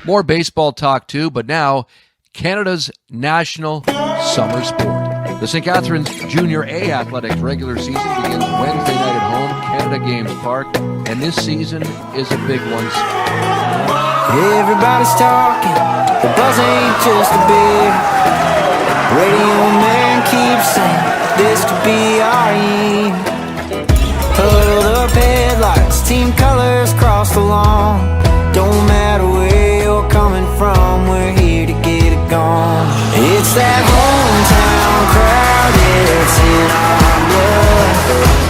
More baseball talk too, but now Canada's national summer sport. The St. Catharines Junior A Athletics regular season begins Wednesday night at home, Canada Games Park, and this season is a big one. Everybody's talking, the buzz ain't just a beer. Radio man keeps saying, this could be our year. Huddled up headlights, team colors cross the lawn. Don't matter where you're coming from, we're here to get it gone. It's that hometown crowd, yeah, it's in our blood.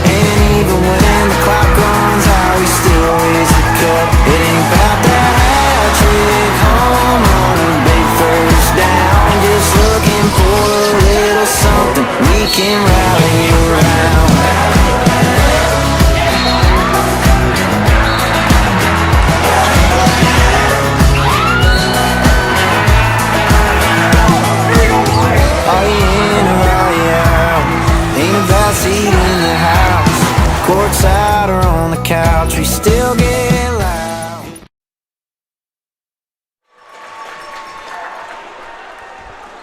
And even when the clock runs out, we still raise the cup. It ain't about that hat trick, home run, a big first down. Just looking for a little something we can rally around. Seat in the house, courtside or on the couch, we still get loud.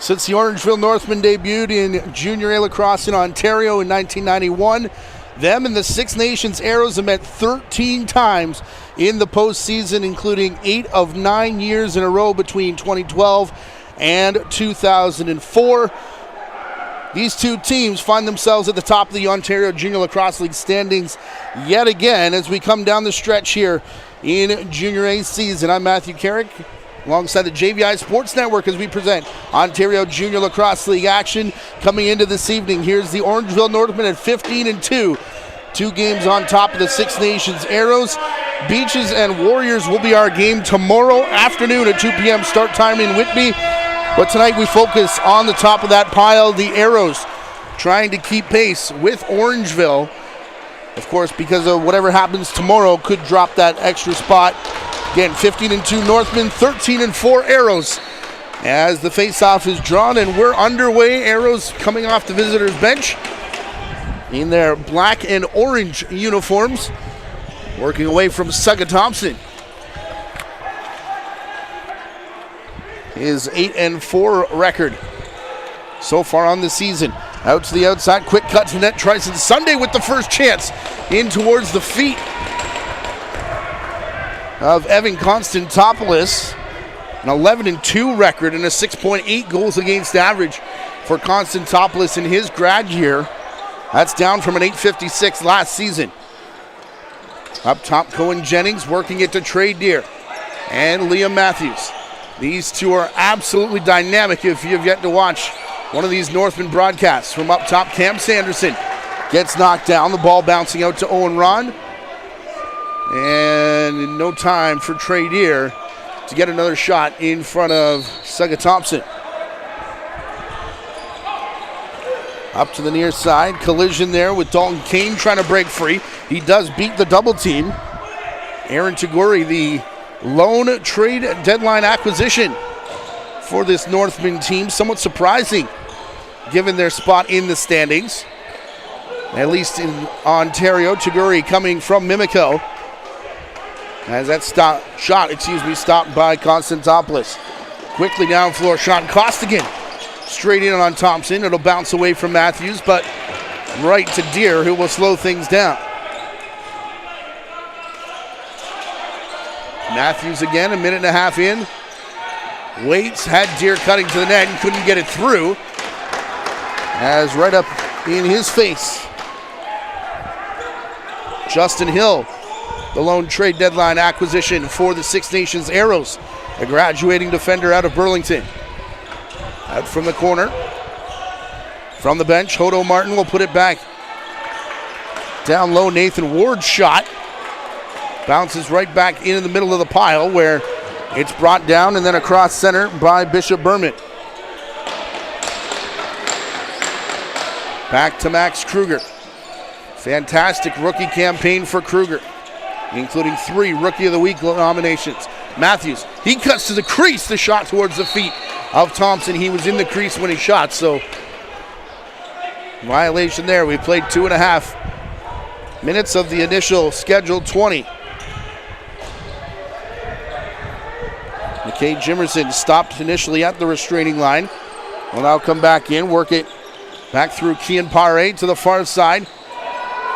Since the Orangeville Northmen debuted in Junior A Lacrosse in Ontario in 1991, them and the Six Nations Arrows have met 13 times in the postseason, including 8 of 9 years in a row between 2012 and 2004. These two teams find themselves at the top of the Ontario Junior Lacrosse League standings yet again as we come down the stretch here in Junior A season. I'm Matthew Carrick alongside the JVI Sports Network as we present Ontario Junior Lacrosse League action coming into this evening. Here's the Orangeville Northmen at 15-2. 2 games on top of the Six Nations Arrows. Beaches and Warriors will be our game tomorrow afternoon at 2 p.m. start time in Whitby. But tonight we focus on the top of that pile, the Arrows, trying to keep pace with Orangeville. Of course, because of whatever happens tomorrow, could drop that extra spot. Again, 15-2 Northmen, 13-4 Arrows. As the face-off is drawn and we're underway, Arrows coming off the visitors' bench in their black and orange uniforms, working away from Sugga Thompson. His 8-4 record so far on the season. Out to the outside, quick cut to net. Tryson Sunday with the first chance in towards the feet of Evan Constantopoulos. An 11-2 record and a 6.8 goals against average for Constantopoulos in his grad year. That's down from an 8.56 last season. Up top, Cohen Jennings working it to Trey Deer and Liam Matthews. These two are absolutely dynamic if you've yet to watch one of these Northmen broadcasts. From up top, Cam Sanderson gets knocked down. The ball bouncing out to Owen Ron. And no time for Trey Deer to get another shot in front of Sugga Thompson. Up to the near side, collision there with Dalton Kane trying to break free. He does beat the double team. Aaron Taguri, the lone trade deadline acquisition for this Northman team. Somewhat surprising given their spot in the standings. At least in Ontario. Taguri coming from Mimico. As that shot stopped by Constantopoulos. Quickly down floor shot. Costigan straight in on Thompson. It'll bounce away from Matthews, but right to Deer, who will slow things down. Matthews again, a minute and a half in. Waits, had Deer cutting to the net and couldn't get it through. As right up in his face, Justin Hill, the lone trade deadline acquisition for the Six Nations Arrows, a graduating defender out of Burlington. Out from the corner, from the bench, Hodo Martin will put it back. Down low, Nathan Ward's shot. Bounces right back into the middle of the pile where it's brought down and then across center by Bishop Berman. Back to Max Kruger. Fantastic rookie campaign for Kruger, including 3 Rookie of the Week nominations. Matthews, he cuts to the crease, the shot towards the feet of Thompson. He was in the crease when he shot, so violation there. We played 2.5 minutes of the initial scheduled 20. McKay Jimerson stopped initially at the restraining line. Will now come back in, work it back through Kian Pare to the far side.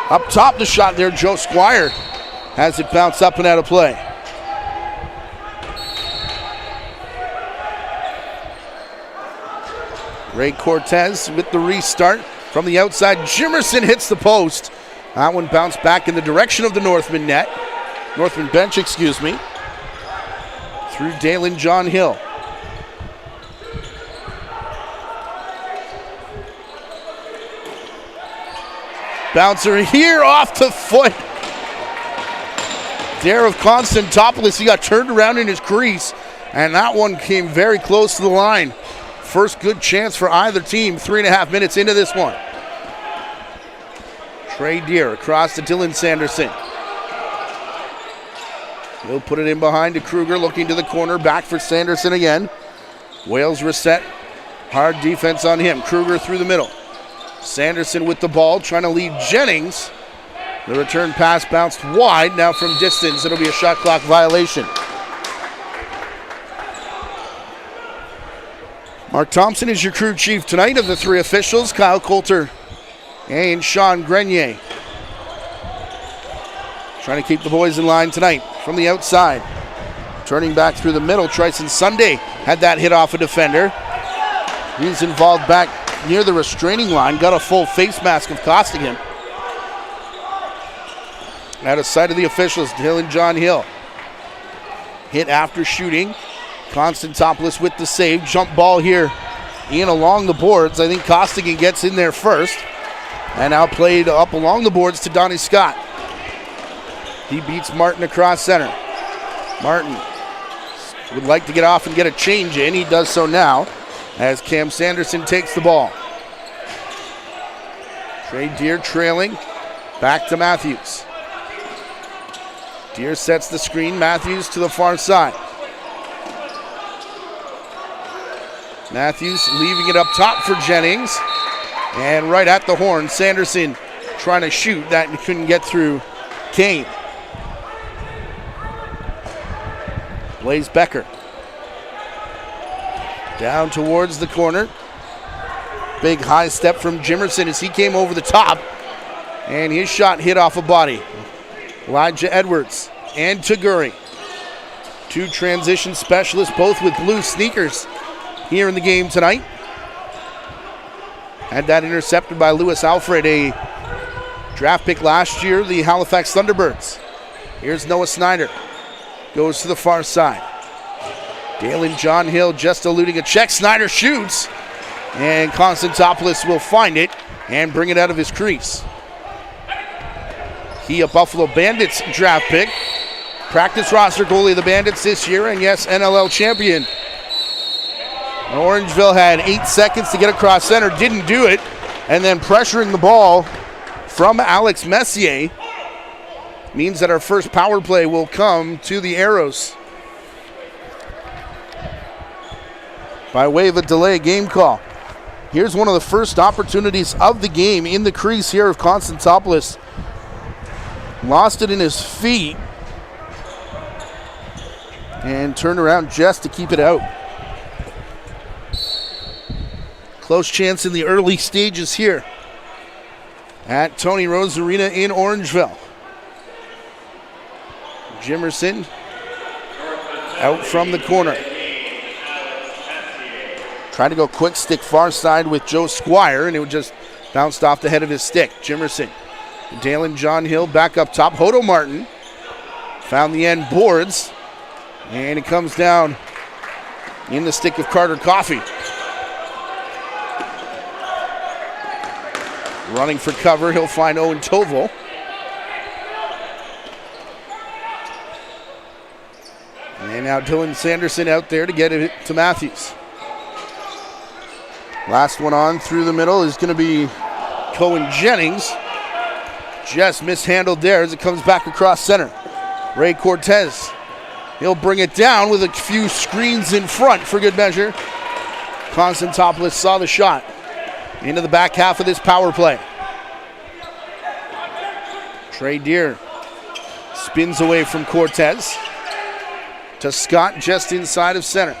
Up top, the shot there, Joe Squire has it bounce up and out of play. Ray Cortez with the restart from the outside. Jimerson hits the post. That one bounced back in the direction of the Northmen net. Northmen bench, excuse me. Through Dalen John Hill. Bouncer here off the foot. There of Constantopoulos. He got turned around in his crease, and that one came very close to the line. First good chance for either team, 3.5 minutes into this one. Trey Deer across to Dylan Sanderson. He'll put it in behind to Kruger, looking to the corner, back for Sanderson again. Wales reset, hard defense on him. Kruger through the middle. Sanderson with the ball, trying to lead Jennings. The return pass bounced wide, now from distance. It'll be a shot clock violation. Mark Thompson is your crew chief tonight of the three officials, Kyle Coulter and Sean Grenier. Trying to keep the boys in line tonight from the outside. Turning back through the middle, Tryson Sunday had that hit off a defender. He's involved back near the restraining line, got a full face mask of costing him. Out of sight of the officials, Dylan John Hill. Hit after shooting. Constantopoulos with the save. Jump ball here in along the boards. I think Costigan gets in there first. And now played up along the boards to Donnie Scott. He beats Martin across center. Martin would like to get off and get a change in. He does so now as Cam Sanderson takes the ball. Trey Deer trailing. Back to Matthews. Deer sets the screen. Matthews to the far side. Matthews leaving it up top for Jennings. And right at the horn, Sanderson trying to shoot that and couldn't get through Kane. Blaze Becker. Down towards the corner. Big high step from Jimerson as he came over the top. And his shot hit off a body. Elijah Edwards and Taguri. Two transition specialists, both with blue sneakers here in the game tonight. Had that intercepted by Lewis Alfred, a draft pick last year, the Halifax Thunderbirds. Here's Noah Snyder. Goes to the far side. Dalen John Hill just eluding a check. Snyder shoots. And Constantopoulos will find it and bring it out of his crease. He, a Buffalo Bandits draft pick. Practice roster goalie of the Bandits this year, and yes, NLL champion. Orangeville had 8 seconds to get across center, didn't do it, and then pressuring the ball from Alex Messier means that our first power play will come to the Arrows. By way of a delay game call. Here's one of the first opportunities of the game in the crease here of Constantopoulos. Lost it in his feet and turned around just to keep it out. Close chance in the early stages here at Tony Rose Arena in Orangeville. Jimerson out from the corner. Tried to go quick stick far side with Joe Squire, and it just bounced off the head of his stick. Jimerson. Dalen John Hill back up top. Hodo Martin found the end boards, and it comes down in the stick of Carter Coffey. Running for cover, he'll find Owen Toval. And now Dylan Sanderson out there to get it to Matthews. Last one on through the middle is going to be Cohen Jennings. Just mishandled there as it comes back across center. Ray Cortez. He'll bring it down with a few screens in front for good measure. Constantopoulos saw the shot. Into the back half of this power play. Trey Deer spins away from Cortez. to Scott just inside of center.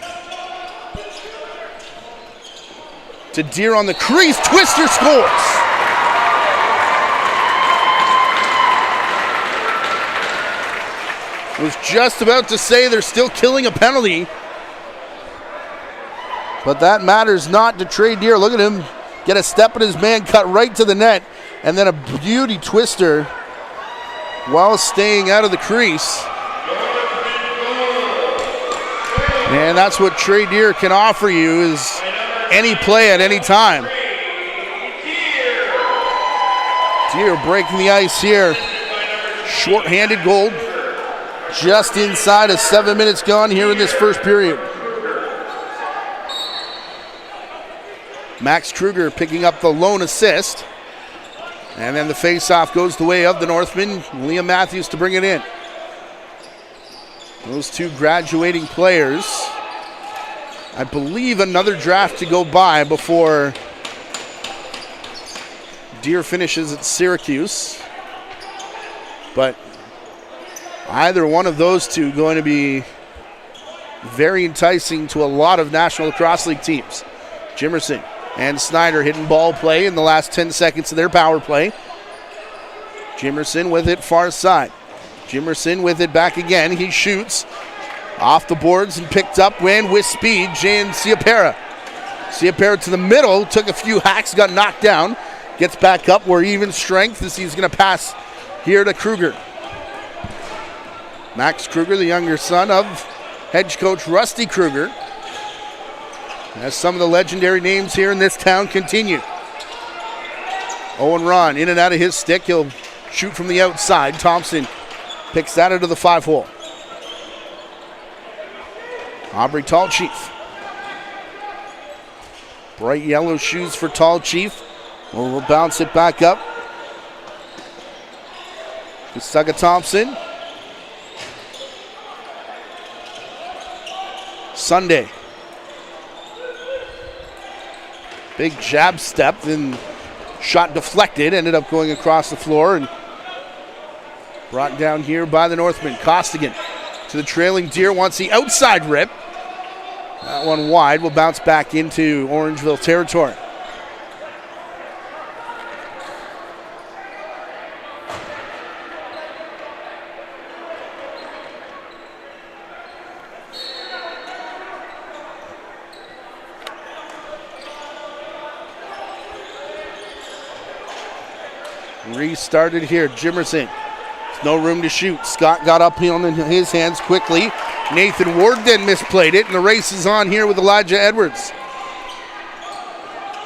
To Deere on the crease. Twister scores. Was just about to say they're still killing a penalty. But that matters not to Trey Deere. Look at him get a step in his man, cut right to the net, and then a beauty twister while staying out of the crease. And that's what Trey Deere can offer you, is any play at any time. Deere breaking the ice here. Short-handed goal. Just inside of 7 minutes gone here in this first period. Max Kruger picking up the lone assist. And then the face-off goes the way of the Northmen. Liam Matthews to bring it in. Those two graduating players. I believe another draft to go by before Deere finishes at Syracuse. But either one of those two going to be very enticing to a lot of National Lacrosse League teams. Jimerson and Snyder hitting ball play in the last 10 seconds of their power play. Jimerson with it far side. Jimerson with it back again. He shoots off the boards and picked up and with speed, Jan Ciapera. Ciapera to the middle, took a few hacks, got knocked down. Gets back up where even strength as he's going to pass here to Kruger. Max Kruger, the younger son of head coach Rusty Kruger. As some of the legendary names here in this town continue. Owen Ron in and out of his stick. He'll shoot from the outside. Thompson picks that out of the 5-hole. Aubrey Tall Chief. Bright yellow shoes for Tall Chief. We'll bounce it back up. Saga Thompson. Sunday. Big jab step, then shot deflected, ended up going across the floor and brought down here by the Northmen. Costigan to the trailing Deere, wants the outside rip. That one wide, will bounce back into Orangeville territory. Restarted here, Jimerson. No room to shoot. Scott got up on his hands quickly. Nathan Ward then misplayed it, and the race is on here with Elijah Edwards.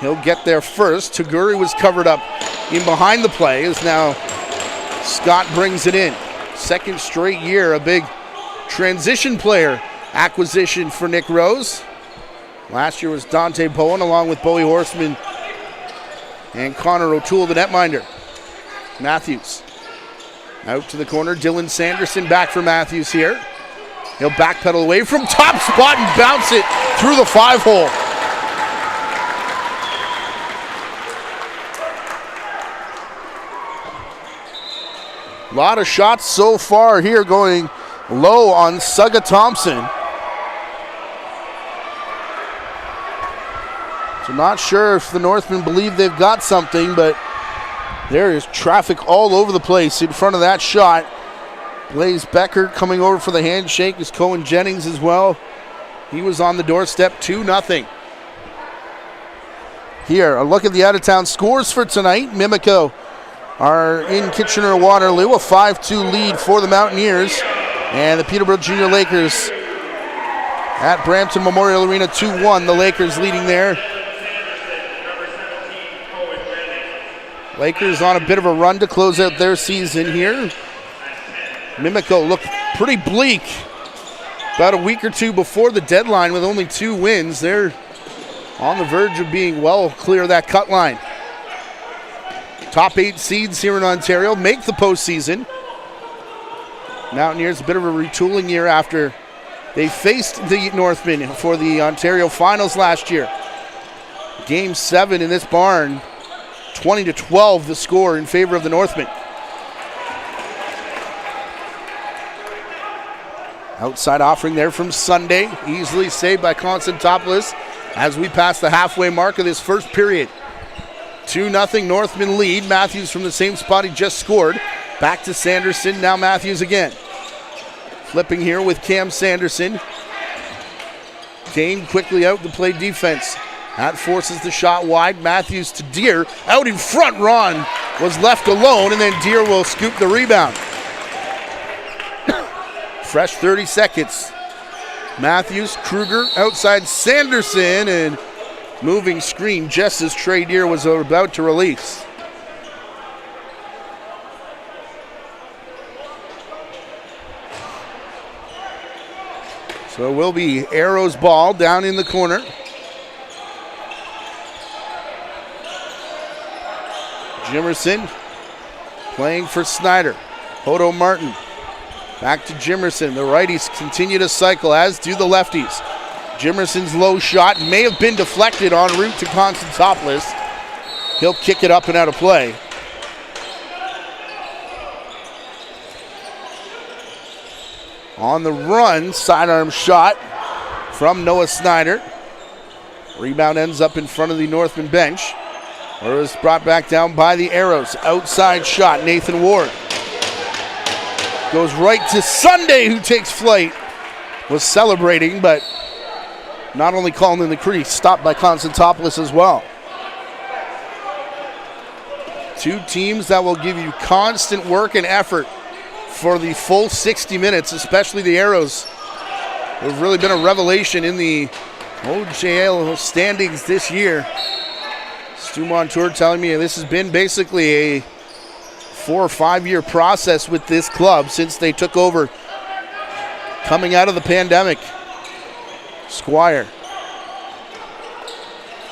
He'll get there first. Taguri was covered up in behind the play, as now Scott brings it in. Second straight year, a big transition player acquisition for Nick Rose. Last year was Dante Bowen along with Bowie Horseman and Connor O'Toole, the netminder. Matthews out to the corner. Dylan Sanderson back for Matthews here. He'll backpedal away from top spot and bounce it through the 5-hole. A lot of shots so far here going low on Saga Thompson. So not sure if the Northmen believe they've got something, but there is traffic all over the place in front of that shot. Blaze Becker coming over for the handshake is Cohen Jennings as well. He was on the doorstep, 2-0. Here, a look at the out-of-town scores for tonight. Mimico are in Kitchener-Waterloo, a 5-2 lead for the Mountaineers. And the Peterborough Junior Lakers at Brampton Memorial Arena, 2-1. The Lakers leading there. Lakers on a bit of a run to close out their season here. Mimico looked pretty bleak about a week or two before the deadline with only 2 wins. They're on the verge of being well clear of that cut line. Top 8 seeds here in Ontario make the postseason. Mountaineers, a bit of a retooling year after they faced the Northmen for the Ontario finals last year. Game 7 in this barn. 20-12 the score in favor of the Northmen. Outside offering there from Sunday. Easily saved by Constantopoulos as we pass the halfway mark of this first period. 2-0 Northmen lead. Matthews from the same spot he just scored. Back to Sanderson. Now Matthews again. Flipping here with Cam Sanderson. Kane quickly out to play defense. That forces the shot wide. Matthews to Deere. Out in front, Ron was left alone, and then Deere will scoop the rebound. Fresh 30 seconds. Matthews, Kruger, outside Sanderson, and moving screen just as Trey Deere was about to release. So it will be Arrow's ball down in the corner. Jimerson playing for Snyder. Hodo Martin back to Jimerson. The righties continue to cycle, as do the lefties. Jimerson's low shot may have been deflected en route to Constantopoulos. He'll kick it up and out of play. On the run, sidearm shot from Noah Snyder. Rebound ends up in front of the Northman bench, where it was brought back down by the Arrows. Outside shot, Nathan Ward. Goes right to Sunday, who takes flight. Was celebrating, but not only calling in the crease, stopped by Constantopoulos as well. Two teams that will give you constant work and effort for the full 60 minutes, especially the Arrows. They've really been a revelation in the OJLL standings this year. Stu Montour telling me this has been basically a 4 or 5 year process with this club since they took over coming out of the pandemic. Squire.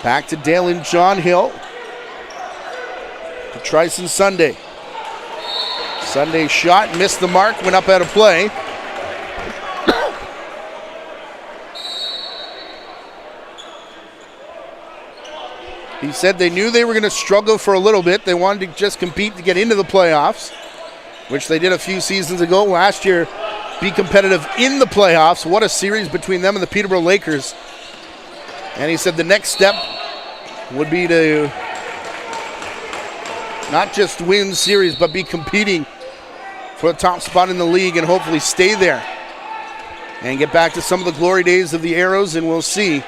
Back to Dalen John Hill. To Trison Sunday. Sunday shot, missed the mark, went up out of play. He said they knew they were going to struggle for a little bit. They wanted to just compete to get into the playoffs, which they did a few seasons ago. Last year, be competitive in the playoffs. What a series between them and the Peterborough Lakers. And he said the next step would be to not just win series, but be competing for the top spot in the league and hopefully stay there and get back to some of the glory days of the Arrows, and we'll see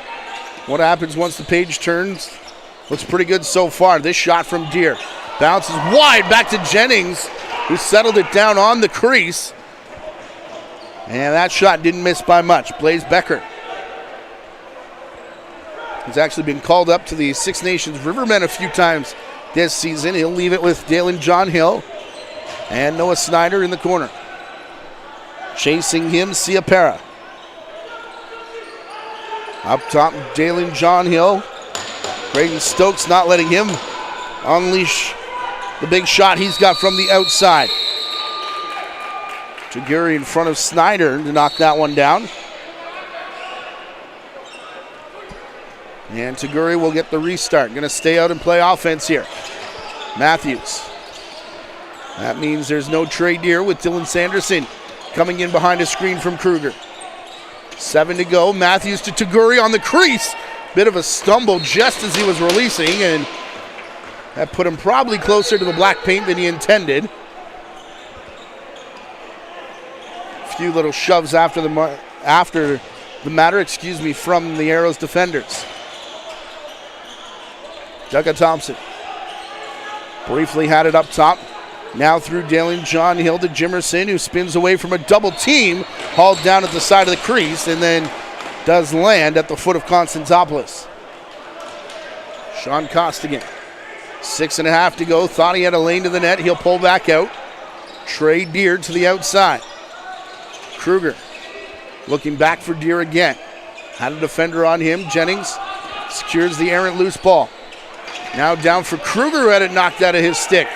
what happens once the page turns. Looks pretty good so far. This shot from Deere bounces wide back to Jennings, who settled it down on the crease. And that shot didn't miss by much. Blaze Becker has actually been called up to the Six Nations Rivermen a few times this season. He'll leave it with Dalen John Hill and Noah Snyder in the corner. Chasing him, Ciapera. Up top, Dalen John Hill. Braden Stokes not letting him unleash the big shot he's got from the outside. Taguri in front of Snyder to knock that one down. And Taguri will get the restart. Going to stay out and play offense here. Matthews. That means there's no Trey Deere with Dylan Sanderson coming in behind a screen from Kruger. 7 to go. Matthews to Taguri on the crease. Bit of a stumble just as he was releasing, and that put him probably closer to the black paint than he intended. A few little shoves after the matter, from the Arrows defenders. Jugga Thompson briefly had it up top. Now through Dalen John Hill to Jimerson, who spins away from a double team, hauled down at the side of the crease, and then does land at the foot of Constantopoulos. Sean Costigan, 6.5 to go. Thought he had a lane to the net. He'll pull back out. Trey Deere to the outside. Kruger looking back for Deere again. Had a defender on him. Jennings secures the errant loose ball. Now down for Kruger, who had it knocked out of his stick.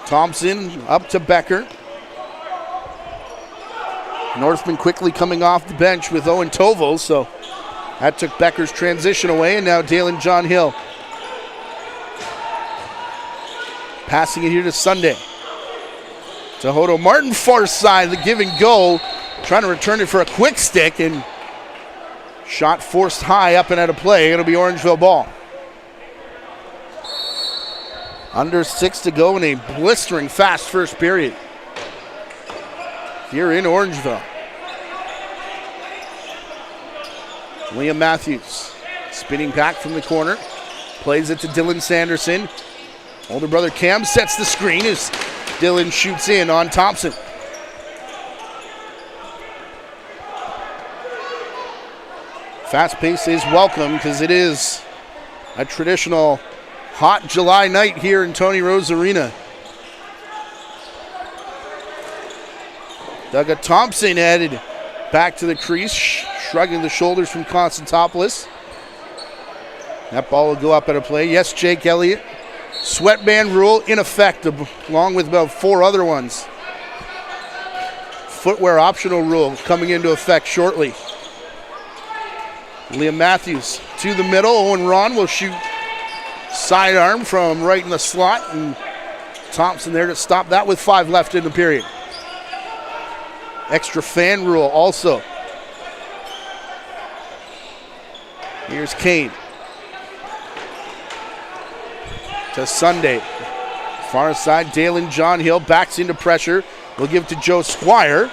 Thompson up to Becker. Northman quickly coming off the bench with Owen Toval, so that took Becker's transition away, and now Dalen John Hill. Passing it here to Sunday. To Hodo Martin, far side, the give and go trying to return it for a quick stick, and shot forced high up and out of play. It'll be Orangeville ball. Under 6 to go in a blistering fast first period here in Orangeville. Liam Matthews spinning back from the corner. Plays it to Dylan Sanderson. Older brother Cam sets the screen as Dylan shoots in on Thompson. Fast pace is welcome because it is a traditional hot July night here in Tony Rose Arena. Douglas Thompson headed back to the crease, shrugging the shoulders from Constantopoulos. That ball will go up at a play. Yes, Jake Elliott. Sweatband rule in effect, along with about 4 other ones. Footwear optional rule coming into effect shortly. Liam Matthews to the middle. Owen Ron will shoot sidearm from right in the slot, and Thompson there to stop that with 5 left in the period. Extra fan rule also. Here's Kane. To Sunday. Far side, Dalen John Hill backs into pressure. We'll give to Joe Squire.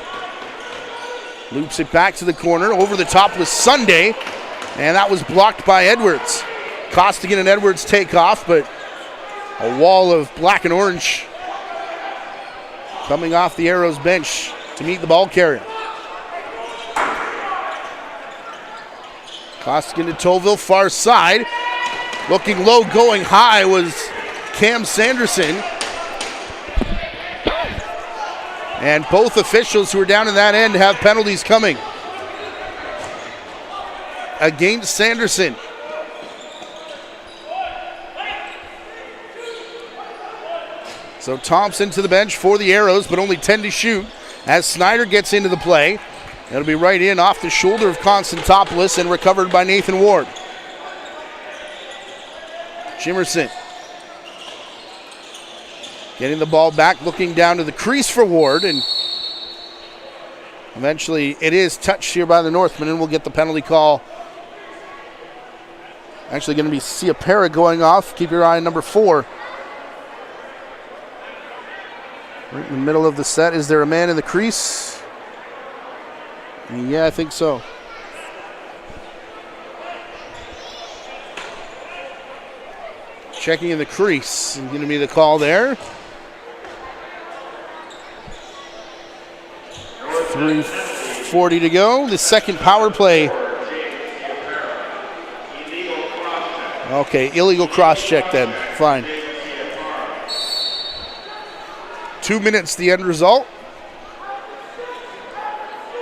Loops it back to the corner. Over the top with Sunday. And that was blocked by Edwards. Costigan and Edwards take off, but a wall of black and orange coming off the Arrows bench to meet the ball carrier. Costigan to Toville, far side. Looking low, going high was Cam Sanderson. And both officials who are down in that end have penalties coming against Sanderson. So Thompson to the bench for the Arrows, but only 10 to shoot as Snyder gets into the play. It'll be right in off the shoulder of Constantopoulos and recovered by Nathan Ward. Jimerson getting the ball back, looking down to the crease for Ward, and eventually it is touched here by the Northmen, and we'll get the penalty call. Actually going to be Ciapera going off. Keep your eye on number 4. Right in the middle of the set. Is there a man in the crease? Yeah, I think so. Checking in the crease. Going to be the call there. 3:40 to go. The second power play. Okay, illegal cross check then. Fine. 2 minutes, the end result.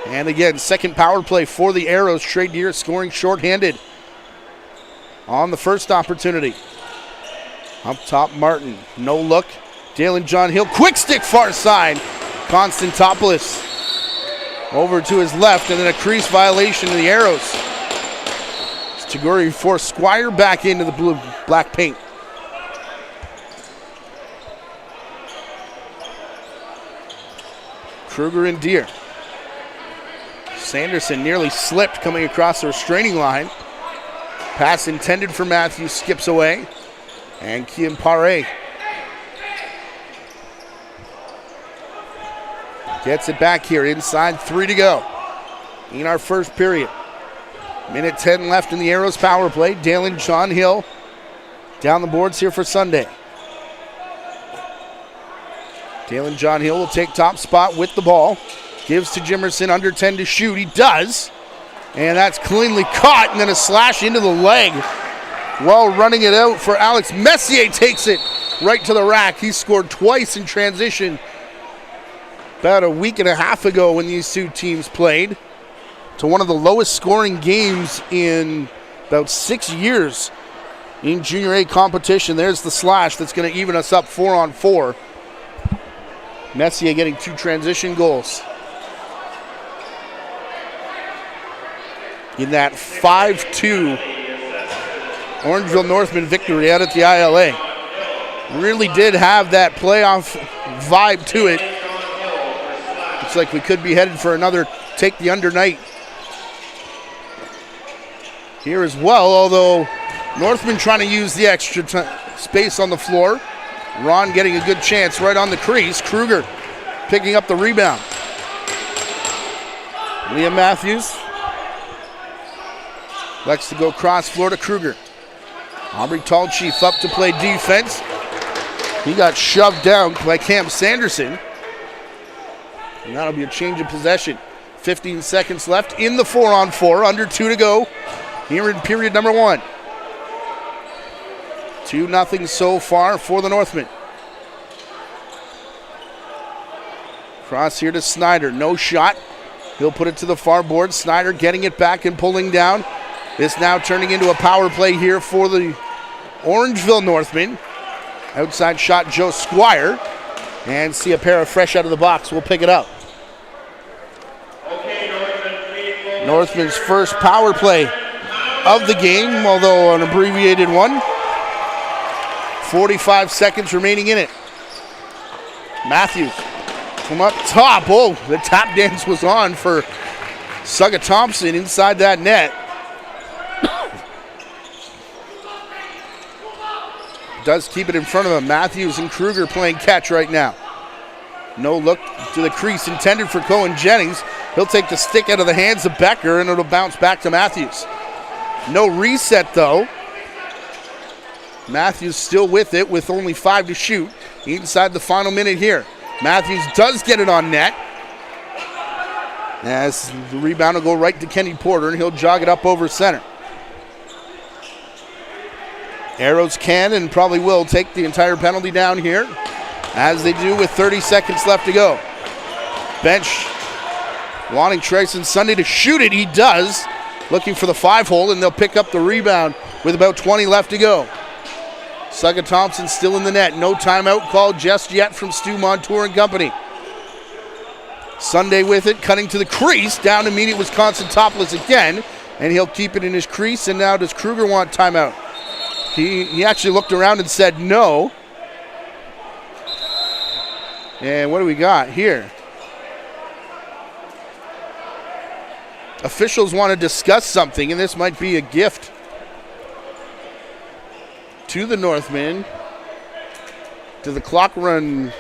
And again, second power play for the Arrows. Trey Deer scoring shorthanded on the first opportunity. Up top, Martin. No look. Dalen John Hill. Quick stick far side. Constantopoulos over to his left, and then a crease violation of the Arrows. Taguri forced Squire back into the blue black paint. Kruger and Deer. Sanderson nearly slipped coming across the restraining line. Pass intended for Matthews skips away. And Kian Pare gets it back here inside 3 to go in our first period. Minute 10 left in the Arrows power play. Dalen John Hill down the boards here for Sunday. Dalen John Hill will take top spot with the ball. Gives to Jimerson, under 10 to shoot. He does. And that's cleanly caught, and then a slash into the leg. While running it out for Alex Messier, takes it right to the rack. He scored twice in transition about a week and a half ago when these two teams played. To one of the lowest scoring games in about 6 years in Junior A competition. There's the slash that's going to even us up 4-on-4. Messier getting 2 transition goals in that 5-2 Orangeville Northmen victory out at the ILA. Really did have that playoff vibe to it. Looks like we could be headed for another take the under night here as well, although Northmen trying to use the extra space on the floor. Ron getting a good chance right on the crease. Kruger picking up the rebound. Liam Matthews likes to go cross floor to Kruger. Aubrey Tallchief up to play defense. He got shoved down by Cam Sanderson. And that'll be a change of possession. 15 seconds left in the 4-on-4. Under 2 to go here in period number 1. 2-0 so far for the Northmen. Cross here to Snyder. No shot. He'll put it to the far board. Snyder getting it back and pulling down. This now turning into a power play here for the Orangeville Northmen. Outside shot, Joe Squire. And see a pair of fresh out of the box. We'll pick it up. Northman's first power play of the game, although an abbreviated one. 45 seconds remaining in it. Matthews from up top. Oh, the tap dance was on for Sugga Thompson inside that net. Does keep it in front of him. Matthews and Kruger playing catch right now. No look to the crease intended for Cohen Jennings. He'll take the stick out of the hands of Becker and it'll bounce back to Matthews. No reset though. Matthews still with it with only 5 to shoot inside the final minute here. Matthews does get it on net. As the rebound will go right to Kenny Porter and he'll jog it up over center. Arrows can and probably will take the entire penalty down here, as they do with 30 seconds left to go. Bench wanting Trayson Sunday to shoot it. He does. Looking for the 5-hole, and they'll pick up the rebound with about 20 left to go. Sugga Thompson still in the net. No timeout called just yet from Stu Montour and company. Sunday with it, cutting to the crease. Down to meet it, Wisconsin topless again, and he'll keep it in his crease. And now does Kruger want timeout? He actually looked around and said no. And what do we got here? Officials want to discuss something, and this might be a gift to the Northmen. Did the clock run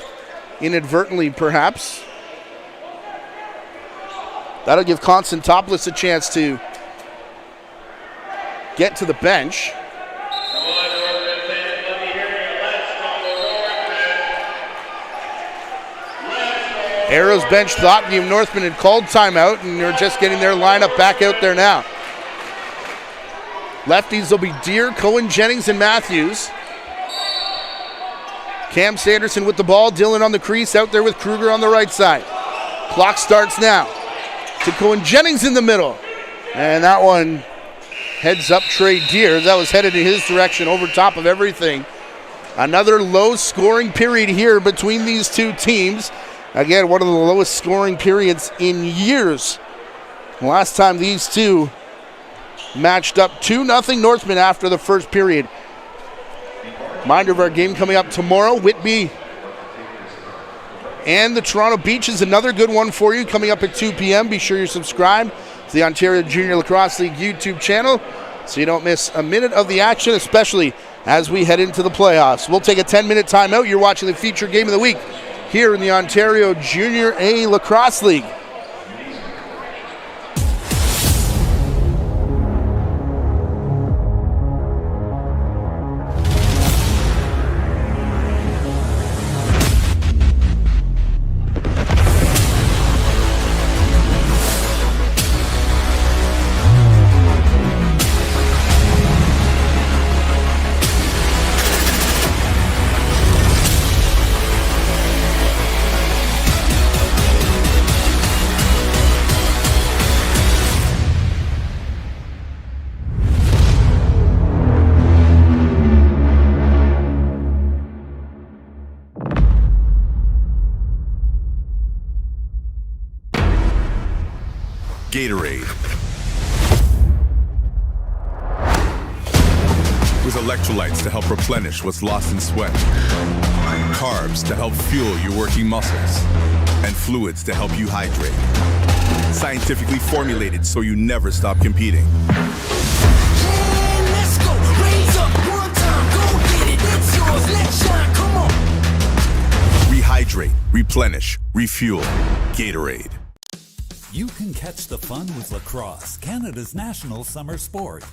inadvertently, perhaps? That'll give Constantopoulos a chance to get to the bench. Arrows bench thought the Northmen had called timeout, and they're just getting their lineup back out there now. Lefties will be Deere, Cohen, Jennings, and Matthews. Cam Sanderson with the ball. Dillon on the crease, out there with Kruger on the right side. Clock starts now. To Cohen Jennings in the middle. And that one heads up Trey Deere. That was headed in his direction over top of everything. Another low-scoring period here between these two teams. Again, one of the lowest scoring periods in years. Last time these two matched up 2-0 Northmen after the first period. Reminder of our game coming up tomorrow. Whitby and the Toronto Beaches. Another good one for you coming up at 2 p.m. Be sure you're subscribed to the Ontario Junior Lacrosse League YouTube channel so you don't miss a minute of the action, especially as we head into the playoffs. We'll take a 10-minute timeout. You're watching the featured game of the week here in the Ontario Junior A Lacrosse League. Gatorade. With electrolytes to help replenish what's lost in sweat, carbs to help fuel your working muscles, and fluids to help you hydrate. Scientifically formulated so you never stop competing. Let's go, raise up one time, go get it, it's yours, let's shine, come on. Rehydrate, replenish, refuel. Gatorade. You can catch the fun with lacrosse, Canada's national summer sport.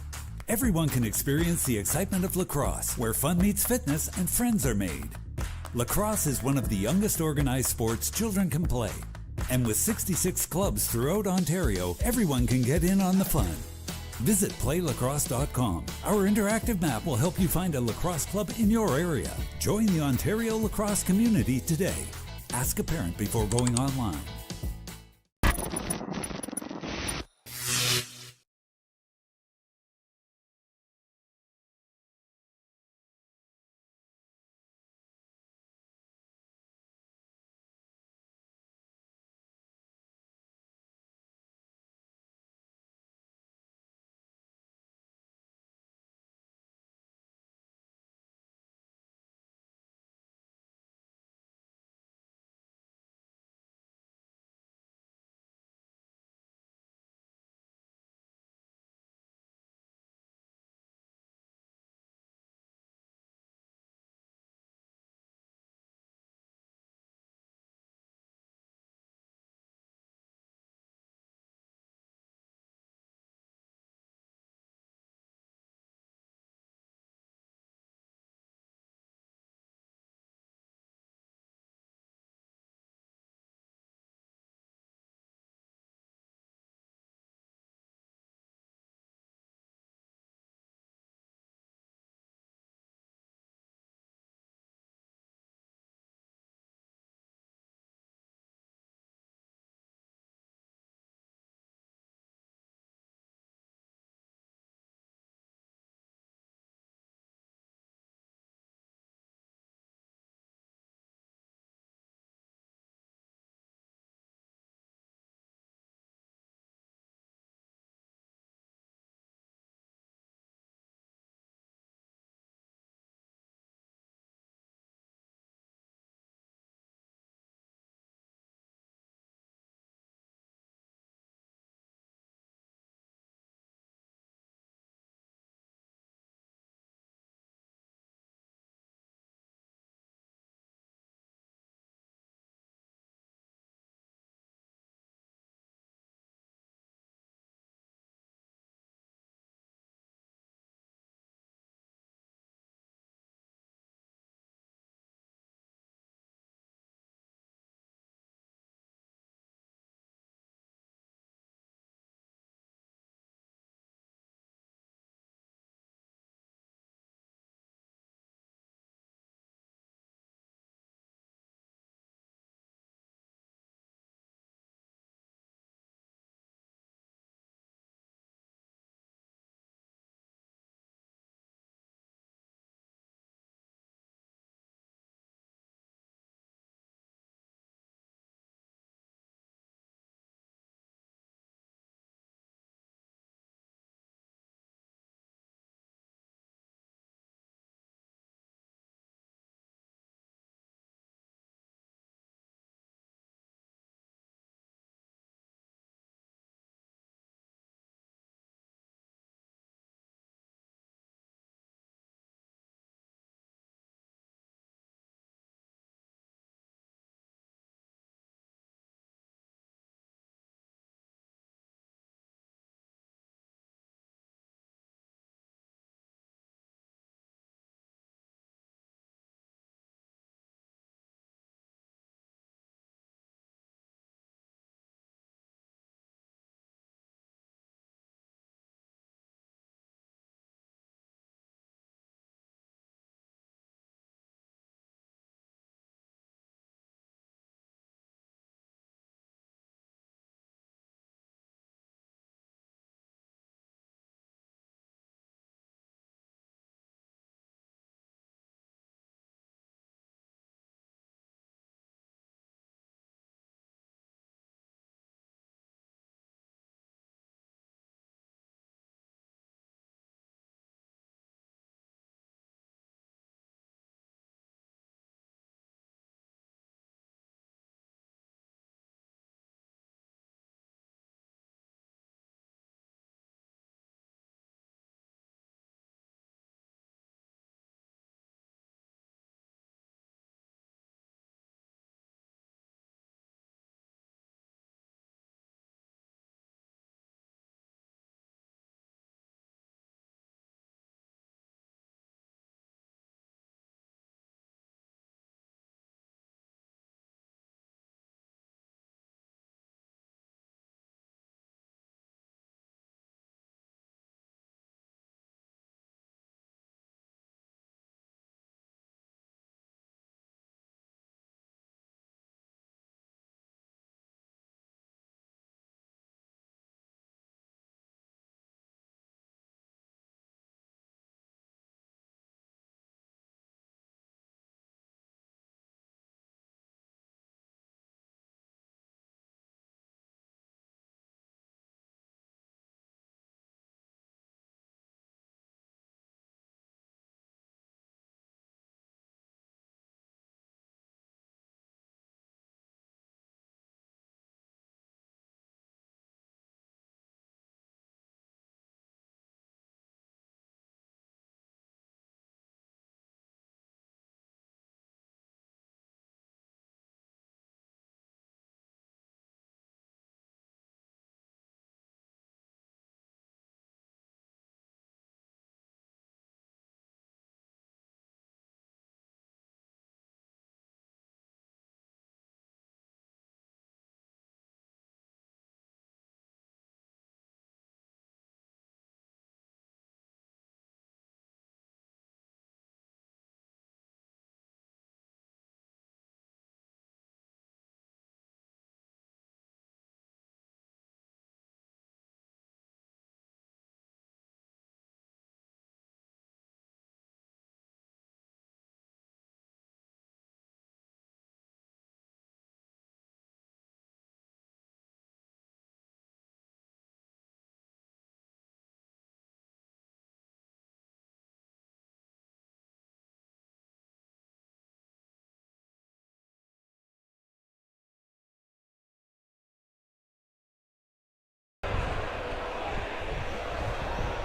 Everyone can experience the excitement of lacrosse, where fun meets fitness and friends are made. Lacrosse is one of the youngest organized sports children can play. And with 66 clubs throughout Ontario, everyone can get in on the fun. Visit playlacrosse.com. Our interactive map will help you find a lacrosse club in your area. Join the Ontario lacrosse community today. Ask a parent before going online.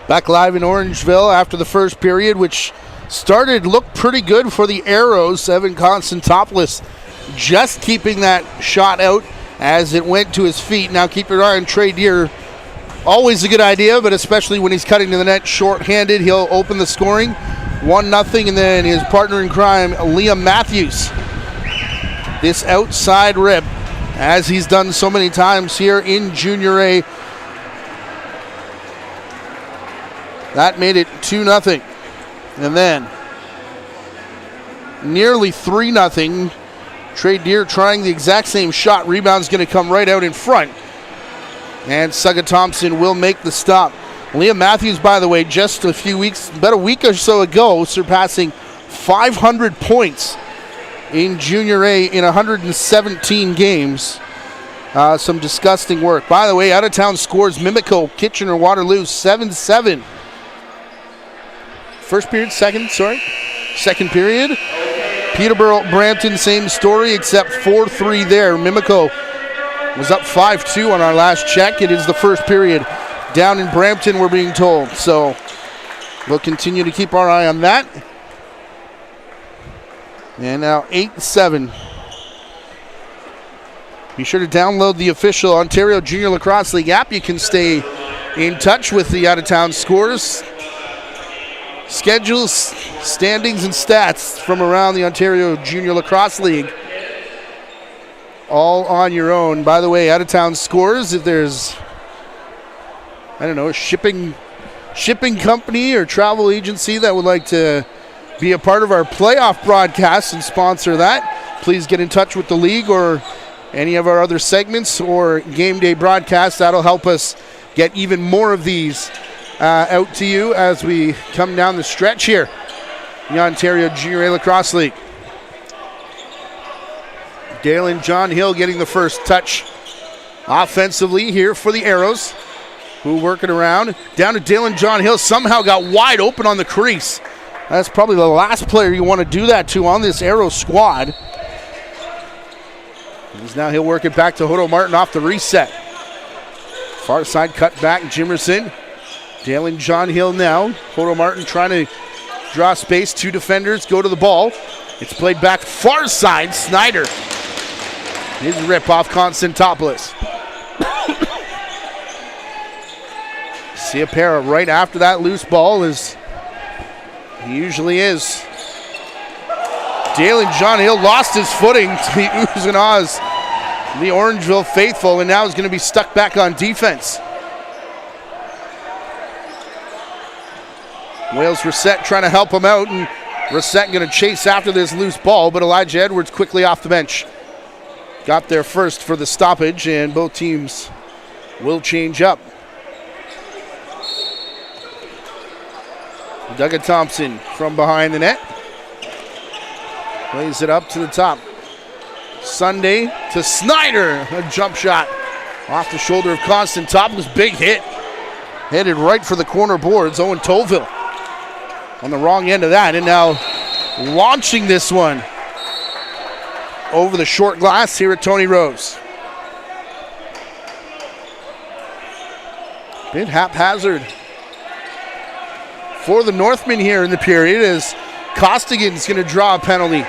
Back live in Orangeville after the first period, which looked pretty good for the Arrows. Evan Constantopoulos just keeping that shot out as it went to his feet. Now keep your eye on Trey Deer. Always a good idea, but especially when he's cutting to the net short-handed, he'll open the scoring. 1-0, and then his partner in crime, Liam Matthews. This outside rip, as he's done so many times here in Junior A. That made it 2-0. And then nearly 3-0. Trey Deer trying the exact same shot. Rebound's going to come right out in front. And Sugga Thompson will make the stop. Liam Matthews, by the way, just about a week or so ago, surpassing 500 points in Junior A in 117 games. Some disgusting work. By the way, out-of-town scores Mimico, Kitchener-Waterloo 7-7. First period, second period. Peterborough, Brampton, same story, except 4-3 there. Mimico was up 5-2 on our last check. It is the first period down in Brampton, we're being told. So we'll continue to keep our eye on that. And now 8-7. Be sure to download the official Ontario Junior Lacrosse League app. You can stay in touch with the out-of-town scores, schedules, standings, and stats from around the Ontario Junior Lacrosse League. All on your own. By the way, out-of-town scores, if there's, a shipping company or travel agency that would like to be a part of our playoff broadcast and sponsor that, please get in touch with the league or any of our other segments or game day broadcasts. That'll help us get even more of these out to you as we come down the stretch here in the Ontario Junior A Lacrosse League. Dalen John Hill getting the first touch offensively here for the Arrows, who working around. Down to Dalen John Hill, somehow got wide open on the crease. That's probably the last player you want to do that to on this Arrow squad. Now he'll work it back to Hodo Martin off the reset. Far side cut back, Jimerson. Dalen John Hill now. Hodo Martin trying to draw space. Two defenders go to the ball. It's played back far side. Snyder. His rip off Constantopoulos. Siapera right after that loose ball, as he usually is. Dalen John Hill lost his footing to the oohs and ahs, the Orangeville faithful, and now is going to be stuck back on defense. Wales Reset trying to help him out, and Reset going to chase after this loose ball, but Elijah Edwards quickly off the bench. Got there first for the stoppage, and both teams will change up. Douglas Thompson from behind the net. Plays it up to the top. Sunday to Snyder. A jump shot off the shoulder of Constantopoulos. Big hit. Headed right for the corner boards. Owen Toville on the wrong end of that. And now launching this one over the short glass here at Tony Rose. Bit haphazard for the Northmen here in the period, as Costigan's going to draw a penalty.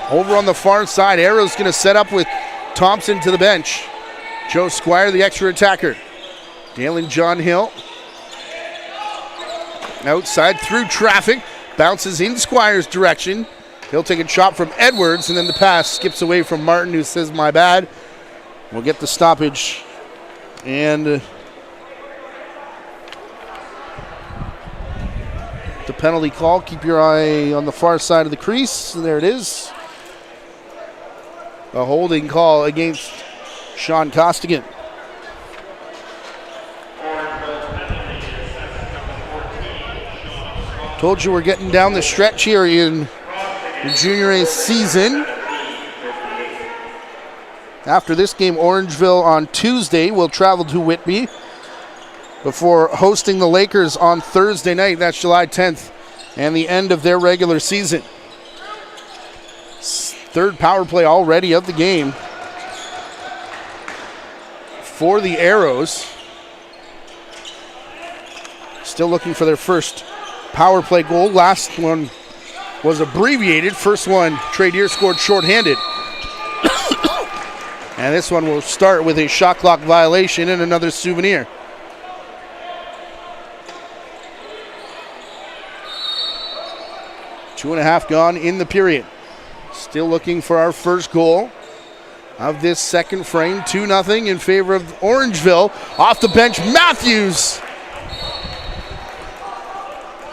Over on the far side, Arrow's going to set up with Thompson to the bench. Joe Squire, the extra attacker. Dalen John Hill. Outside through traffic. Bounces in Squire's direction. He'll take a shot from Edwards, and then the pass skips away from Martin, who says, my bad. We'll get the stoppage. And the penalty call. Keep your eye on the far side of the crease. And there it is. A holding call against Sean Costigan. Told you we're getting down the stretch here in the Junior A season. After this game, Orangeville on Tuesday will travel to Whitby before hosting the Lakers on Thursday night. That's July 10th, and the end of their regular season. Third power play already of the game for the Arrows. still looking for their first power play goal. Last one was abbreviated. First one, Trade-Ear scored shorthanded. And this one will start with a shot clock violation and another souvenir. Two and a half gone in the period. Still looking for our first goal of this second frame. 2-0 in favor of Orangeville. Off the bench, Matthews.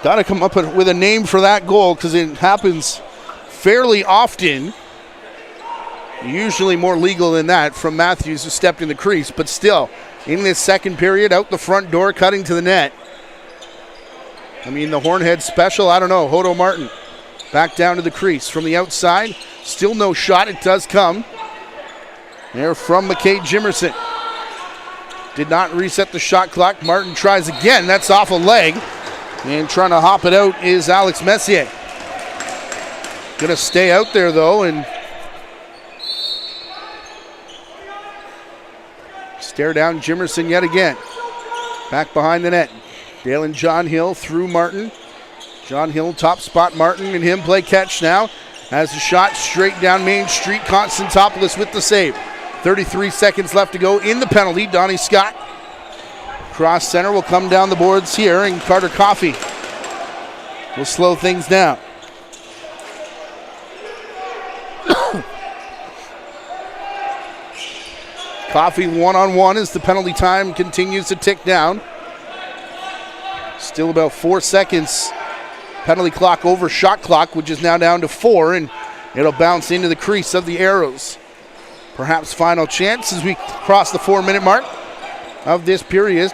Got to come up with a name for that goal because it happens fairly often. Usually more legal than that from Matthews, who stepped in the crease. But still, in this second period, out the front door, cutting to the net. I mean, the Hornhead special, I don't know. Hodo Martin back down to the crease from the outside. Still no shot. It does come. There from McKay Jimerson. Did not reset the shot clock. Martin tries again. That's off a leg. And trying to hop it out is Alex Messier. Going to stay out there, though, and stare down Jimerson yet again. Back behind the net. Dalen John Hill through Martin. John Hill top spot. Martin and him play catch now. Has a shot straight down Main Street. Constantopoulos with the save. 33 seconds left to go in the penalty. Donnie Scott. Cross center will come down the boards here, and Carter Coffey will slow things down. Coffey one-on-one as the penalty time continues to tick down. Still about 4 seconds. Penalty clock over shot clock, which is now down to 4, and it'll bounce into the crease of the Arrows. Perhaps final chance as we cross the 4-minute mark of this period.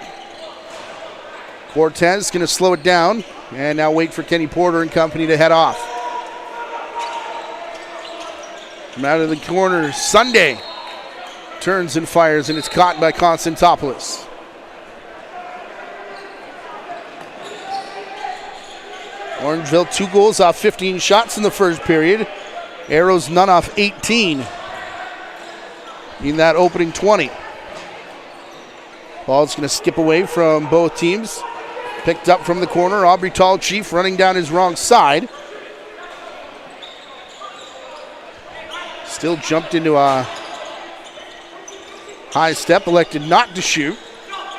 Cortez going to slow it down and now wait for Kenny Porter and company to head off. From out of the corner, Sunday turns and fires, and it's caught by Constantopoulos. Orangeville 2 goals off 15 shots in the first period. Arrows none off 18 in that opening 20. Ball's going to skip away from both teams. Picked up from the corner. Aubrey Tall Chief running down his wrong side. Still jumped into a high step. Elected not to shoot.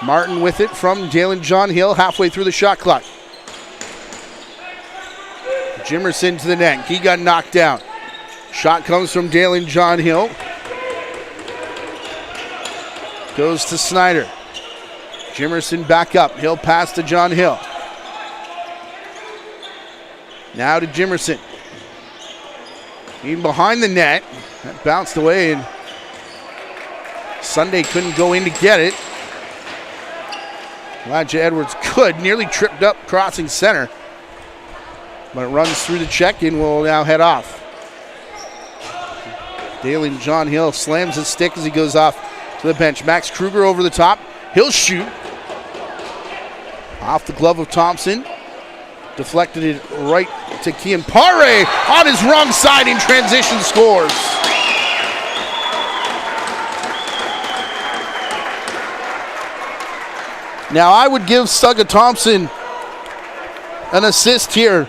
Martin with it from Dalen John Hill halfway through the shot clock. Jimerson to the net. He got knocked down. Shot comes from Dalen John Hill. Goes to Snyder. Jimerson back up. Hill pass to John Hill. Now to Jimerson. Even behind the net. That bounced away, and Sunday couldn't go in to get it. Elijah Edwards could. Nearly tripped up crossing center. But it runs through the check and will now head off. Dalen John Hill slams his stick as he goes off to the bench. Max Kruger over the top. He'll shoot. Off the glove of Thompson. Deflected it right to Kian Pare on his wrong side in transition, scores. Now I would give Sugga Thompson an assist here.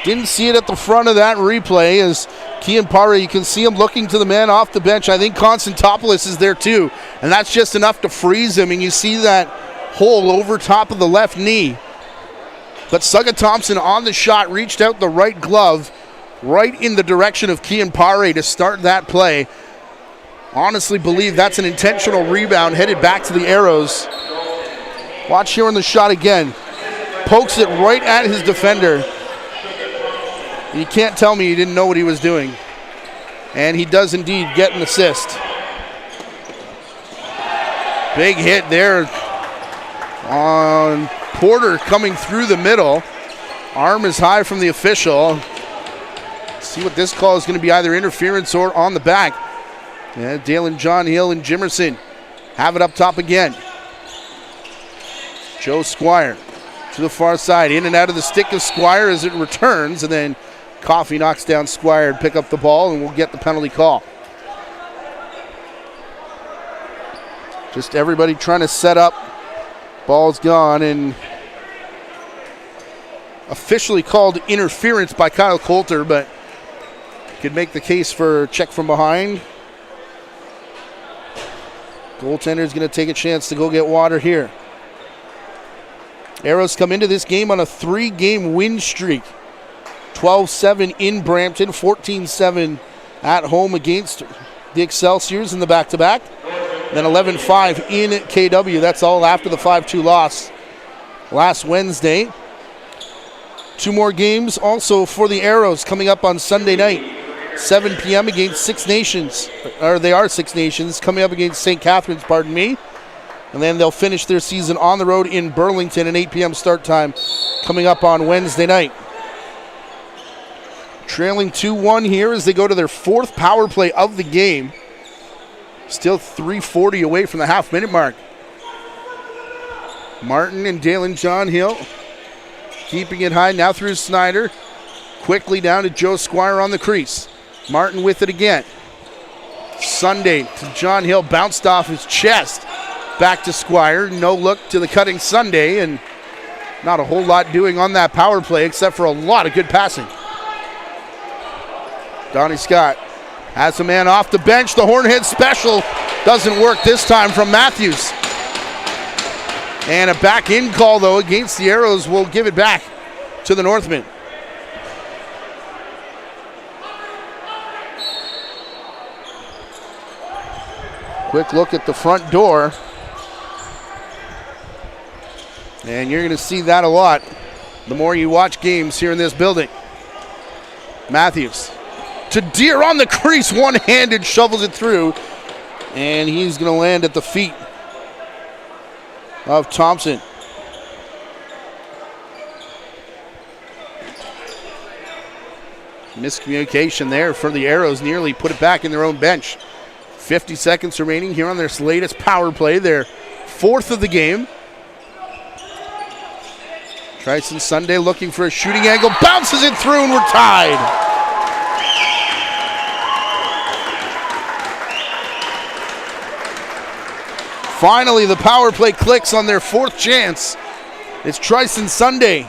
Didn't see it at the front of that replay as Kian Pare, you can see him looking to the man off the bench. I think Constantopoulos is there too, and that's just enough to freeze him, and you see that hole over top of the left knee. But Sugga Thompson on the shot reached out the right glove right in the direction of Kian Pare to start that play. Honestly believe that's an intentional rebound headed back to the Arrows. Watch here on the shot again. Pokes it right at his defender. You can't tell me he didn't know what he was doing. And he does indeed get an assist. Big hit there on Porter coming through the middle. Arm is high from the official. See what this call is going to be, either interference or on the back. Yeah, Dalen John Hill and Jimerson have it up top again. Joe Squire to the far side, in and out of the stick of Squire as it returns, and then Coffey knocks down Squire and pick up the ball, and we'll get the penalty call. Just everybody trying to set up. Ball's gone, and officially called interference by Kyle Coulter, but could make the case for check from behind. Goaltender's going to take a chance to go get water here. Arrows come into this game on a 3-game win streak. 12-7 in Brampton, 14-7 at home against the Excelsiors in the back-to-back. Then 11-5 in KW. That's all after the 5-2 loss last Wednesday. 2 more games also for the Arrows coming up on Sunday night. 7 p.m. against Six Nations, or they are Six Nations, coming up against St. Catharines, pardon me. And then they'll finish their season on the road in Burlington, an 8 p.m. start time coming up on Wednesday night. Trailing 2-1 here as they go to their 4th power play of the game. Still 3:40 away from the half-minute mark. Martin and Dalen John Hill keeping it high now through Snyder. Quickly down to Joe Squire on the crease. Martin with it again. Sunday to John Hill, bounced off his chest. Back to Squire, no look to the cutting Sunday, and not a whole lot doing on that power play except for a lot of good passing. Donnie Scott has a man off the bench. The Hornhead special doesn't work this time from Matthews. And a back in call though against the Arrows will give it back to the Northmen. Quick look at the front door. And you're going to see that a lot the more you watch games here in this building. Matthews to Deere on the crease, one-handed, shovels it through. And he's going to land at the feet of Thompson. Miscommunication there for the Arrows, nearly put it back in their own bench. 50 seconds remaining here on their latest power play, their 4th of the game. Tryson Sunday looking for a shooting angle, bounces it through, and we're tied. Finally, the power play clicks on their 4th chance. It's Tryson Sunday.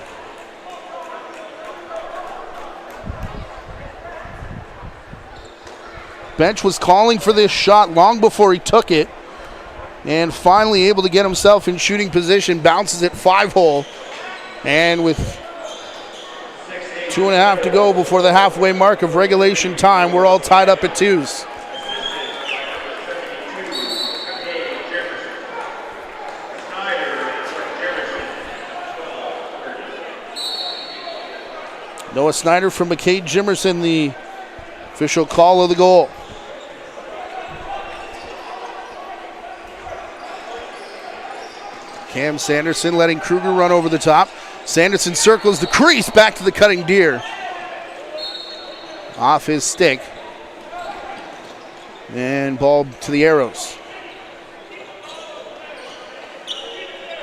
Bench was calling for this shot long before he took it. And finally able to get himself in shooting position. Bounces it 5-hole. And with 2.5 to go before the halfway mark of regulation time, we're all tied up at 2s. Noah Snyder from McKay Jimerson, the official call of the goal. Cam Sanderson letting Kruger run over the top. Sanderson circles the crease, back to the cutting Deere. Off his stick. And ball to the Arrows.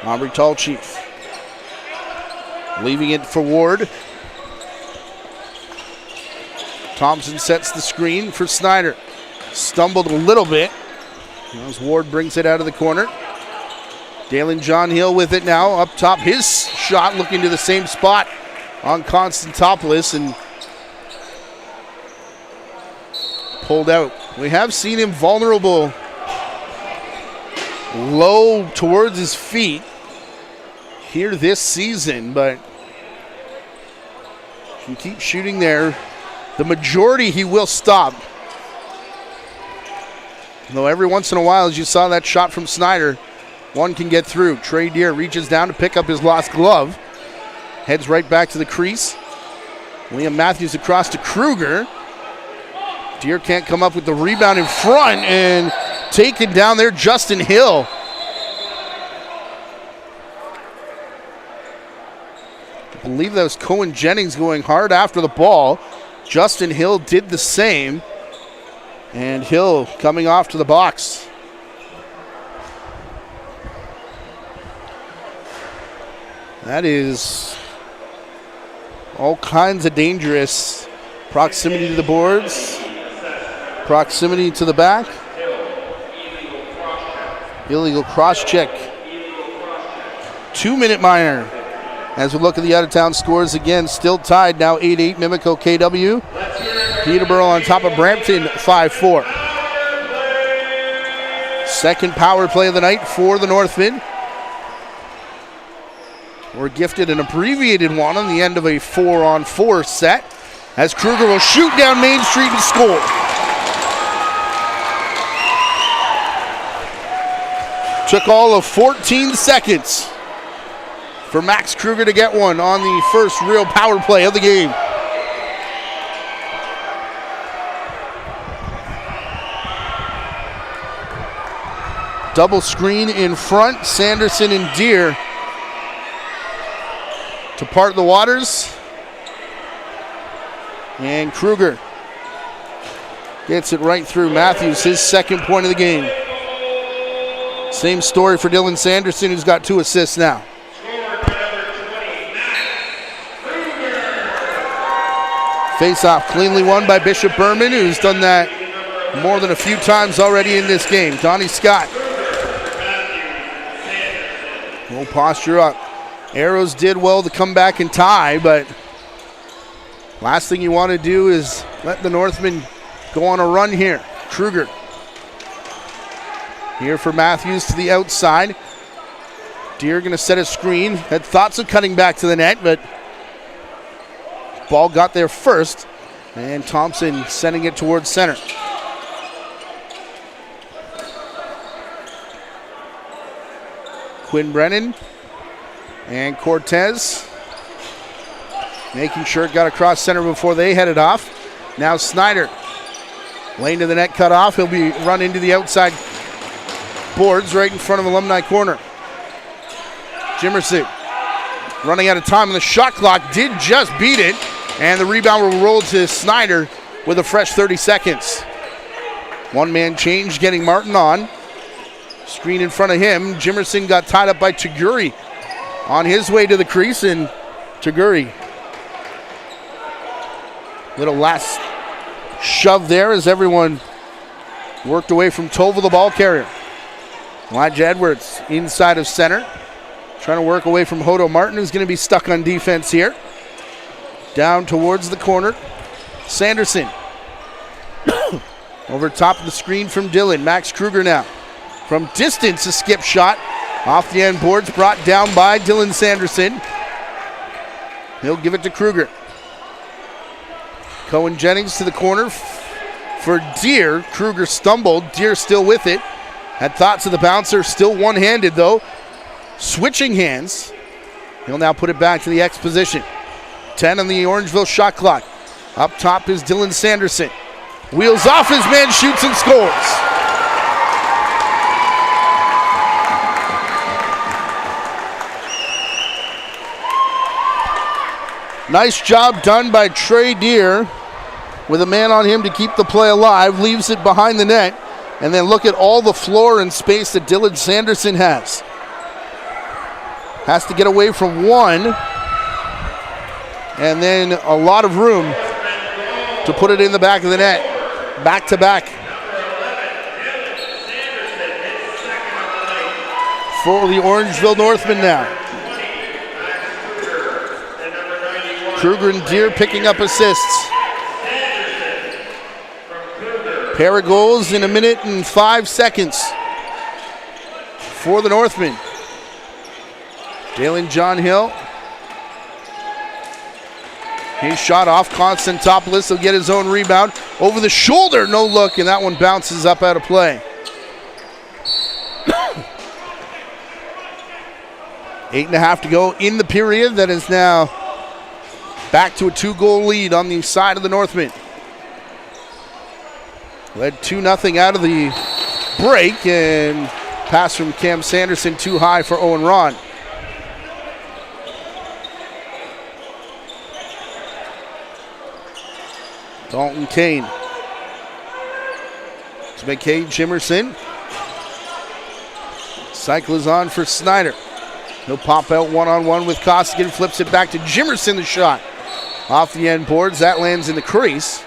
Aubrey Tallchief leaving it for Ward. Thompson sets the screen for Snyder. Stumbled a little bit as Ward brings it out of the corner. Dalen John Hill with it now up top. His shot looking to the same spot on Constantopoulos and pulled out. We have seen him vulnerable low towards his feet here this season, but if you keep shooting there, the majority he will stop. Though every once in a while, as you saw that shot from Snyder, one can get through. Trey Deere reaches down to pick up his lost glove. Heads right back to the crease. Liam Matthews across to Kruger. Deere can't come up with the rebound in front, and taken down there, Justin Hill. I believe that was Cohen Jennings going hard after the ball. Justin Hill did the same. And Hill coming off to the box. That is all kinds of dangerous. Proximity to the boards. Proximity to the back. Illegal cross check. 2-minute minor. As we look at the out-of-town scores again, still tied now 8-8, Mimico KW. Peterborough on top of Brampton 5-4. Second power play of the night for the Northmen. We're gifted an abbreviated one on the end of a 4-on-4 set as Kruger will shoot down Main Street and score. Took all of 14 seconds for Max Kruger to get one on the first real power play of the game. Double screen in front, Sanderson and Deere to part the waters. And Kruger gets it right through Matthews, his second point of the game. Same story for Dylan Sanderson, who's got 2 assists now. Face-off cleanly won by Bishop Berman, who's done that more than a few times already in this game. Donnie Scott. No posture up. Arrows did well to come back and tie, but last thing you want to do is let the Northmen go on a run here. Kruger. Here for Matthews to the outside. Deere going to set a screen. Had thoughts of cutting back to the net, but ball got there first. And Thompson sending it towards center. Quinn Brennan and Cortez making sure it got across center before they headed off. Now Snyder. Lane to the net cut off. He'll be run into the outside boards right in front of Alumni Corner. Jimerson running out of time, and the shot clock did just beat it, and the rebound will roll to Snyder with a fresh 30 seconds. One-man change getting Martin on. Screen in front of him. Jimerson got tied up by Taguri on his way to the crease, and Taguri. Little last shove there as everyone worked away from Tova, the ball carrier. Elijah Edwards inside of center. Trying to work away from Hodo Martin, who's going to be stuck on defense here. Down towards the corner. Sanderson. Over top of the screen from Dylan. Max Kruger now. From distance, a skip shot. Off the end boards, brought down by Dylan Sanderson. He'll give it to Kruger. Cohen Jennings to the corner for Deere. Kruger stumbled. Deere still with it. Had thoughts of the bouncer. Still one-handed, though. Switching hands. He'll now put it back to the X position. 10 on the Orangeville shot clock. Up top is Dylan Sanderson. Wheels off, his man shoots and scores. Nice job done by Trey Deere with a man on him to keep the play alive. Leaves it behind the net. And then look at all the floor and space that Dylan Sanderson has. Has to get away from one. And then a lot of room to put it in the back of the net. Back to back. For the Orangeville Northmen now. Kruger and Deere picking up assists. Pair of goals in 1 minute and 5 seconds for the Northmen. Dalen John Hill. He shot off. Constantopoulos will get his own rebound. Over the shoulder, no look, and that one bounces up out of play. 8.5 to go in the period. That is now back to a 2-goal lead on the side of the Northmen. Led 2-0 out of the break, and pass from Cam Sanderson too high for Owen Ron. Dalton Kane. To McKay Jimerson. Cycle is on for Snyder. He'll pop out one-on-one with Costigan, flips it back to Jimerson, the shot. Off the end boards, that lands in the crease.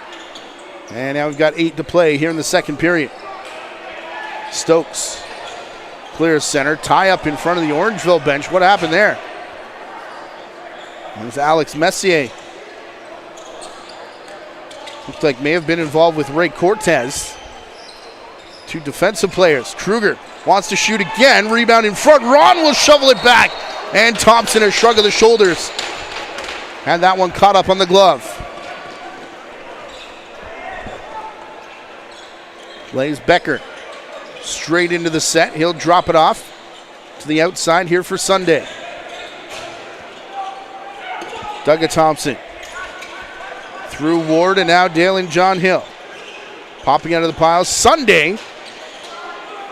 And now we've got 8 to play here in the second period. Stokes clears center, tie up in front of the Orangeville bench. What happened there? There's Alex Messier. Looks like may have been involved with Ray Cortez. Two defensive players. Kruger wants to shoot again. Rebound in front. Ron will shovel it back. And Thompson, a shrug of the shoulders. And that one caught up on the glove. Plays Becker. Straight into the set. He'll drop it off to the outside here for Sunday. Douglas Thompson. Through Ward and now Dalen John Hill. Popping out of the pile. Sunday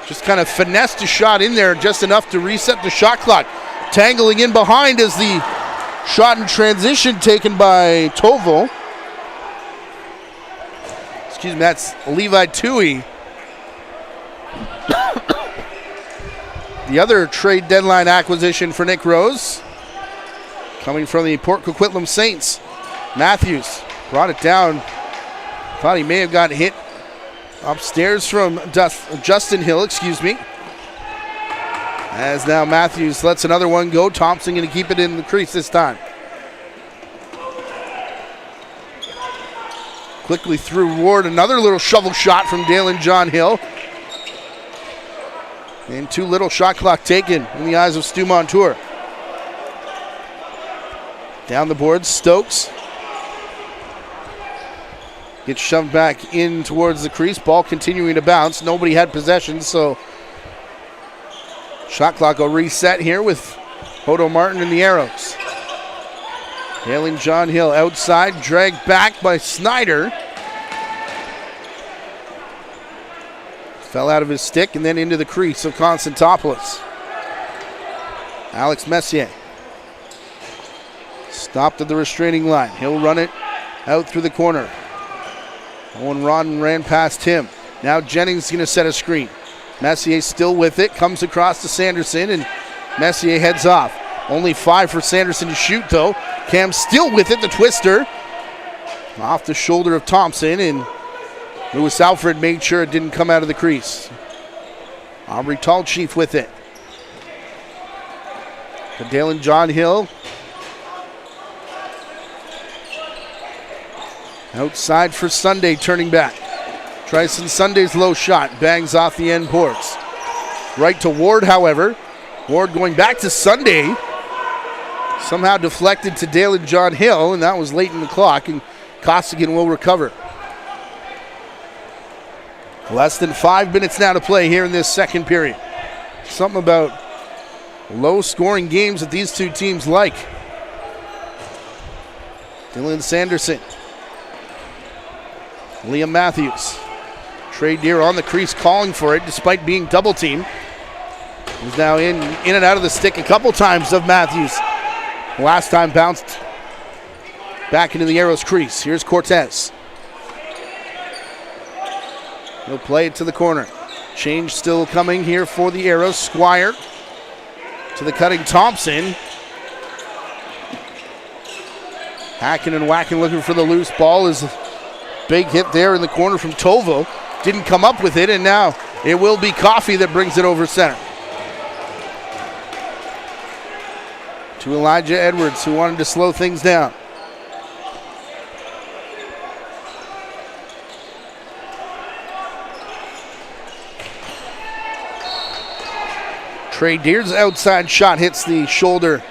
just kind of finessed a shot in there just enough to reset the shot clock. Tangling in behind as the shot in transition taken by Tovo. Excuse me, that's Levi Tui. The other trade deadline acquisition for Nick Rose, coming from the Port Coquitlam Saints. Matthews brought it down. Thought he may have got hit upstairs from Justin Hill, As now Matthews lets another one go. Thompson going to keep it in the crease this time. Quickly through Ward, another little shovel shot from Dalen John Hill. And too little shot clock taken in the eyes of Stu Montour. Down the boards, Stokes. Gets shoved back in towards the crease. Ball continuing to bounce. Nobody had possession, so shot clock will reset here with Hodo Martin and the Arrows. Dalen John Hill outside, dragged back by Snyder. Fell out of his stick and then into the crease of Constantopoulos. Alex Messier. Stopped at the restraining line. He'll run it out through the corner. Owen Rodden ran past him. Now Jennings going to set a screen. Messier still with it. Comes across to Sanderson and Messier heads off. Only 5 for Sanderson to shoot though. Cam still with it. The twister. Off the shoulder of Thompson and Lewis Alfred made sure it didn't come out of the crease. Aubrey Tallchief with it. To Dalen John Hill. Outside for Sunday, turning back. Tryson Sunday's low shot. Bangs off the end boards. Right to Ward, however. Ward going back to Sunday. Somehow deflected to Dalen John Hill, and that was late in the clock, and Costigan will recover. Less than 5 minutes now to play here in this second period. Something about low-scoring games that these two teams like. Dylan Sanderson. Liam Matthews. Trey Deer on the crease calling for it despite being double-teamed. He's now in and out of the stick a couple times of Matthews. Last time bounced back into the Arrows crease. Here's Cortez. He'll play it to the corner. Change still coming here for the Arrows. Squire to the cutting Thompson. Hacking and whacking, looking for the loose ball. Is a big hit there in the corner from Tovo. Didn't come up with it, and now it will be Coffey that brings it over center. To Elijah Edwards, who wanted to slow things down. Trey Deer's outside shot hits the shoulder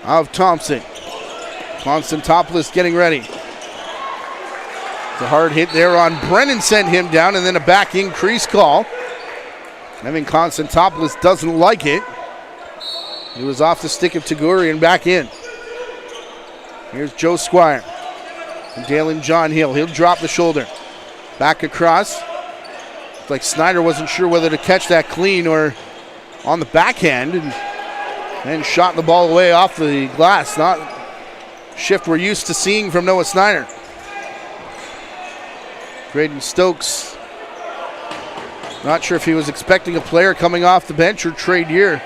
of Thompson. Constantopoulos getting ready. It's a hard hit there on Brennan, sent him down, and then a back increase call. Evan Constantopoulos doesn't like it. It was off the stick of Taguri and back in. Here's Joe Squire. And Dalen John Hill. He'll drop the shoulder. Back across. It's like Snyder wasn't sure whether to catch that clean or on the backhand, and shot the ball away off the glass. Not shift we're used to seeing from Noah Snyder. Graydon Stokes, not sure if he was expecting a player coming off the bench or Trey Deer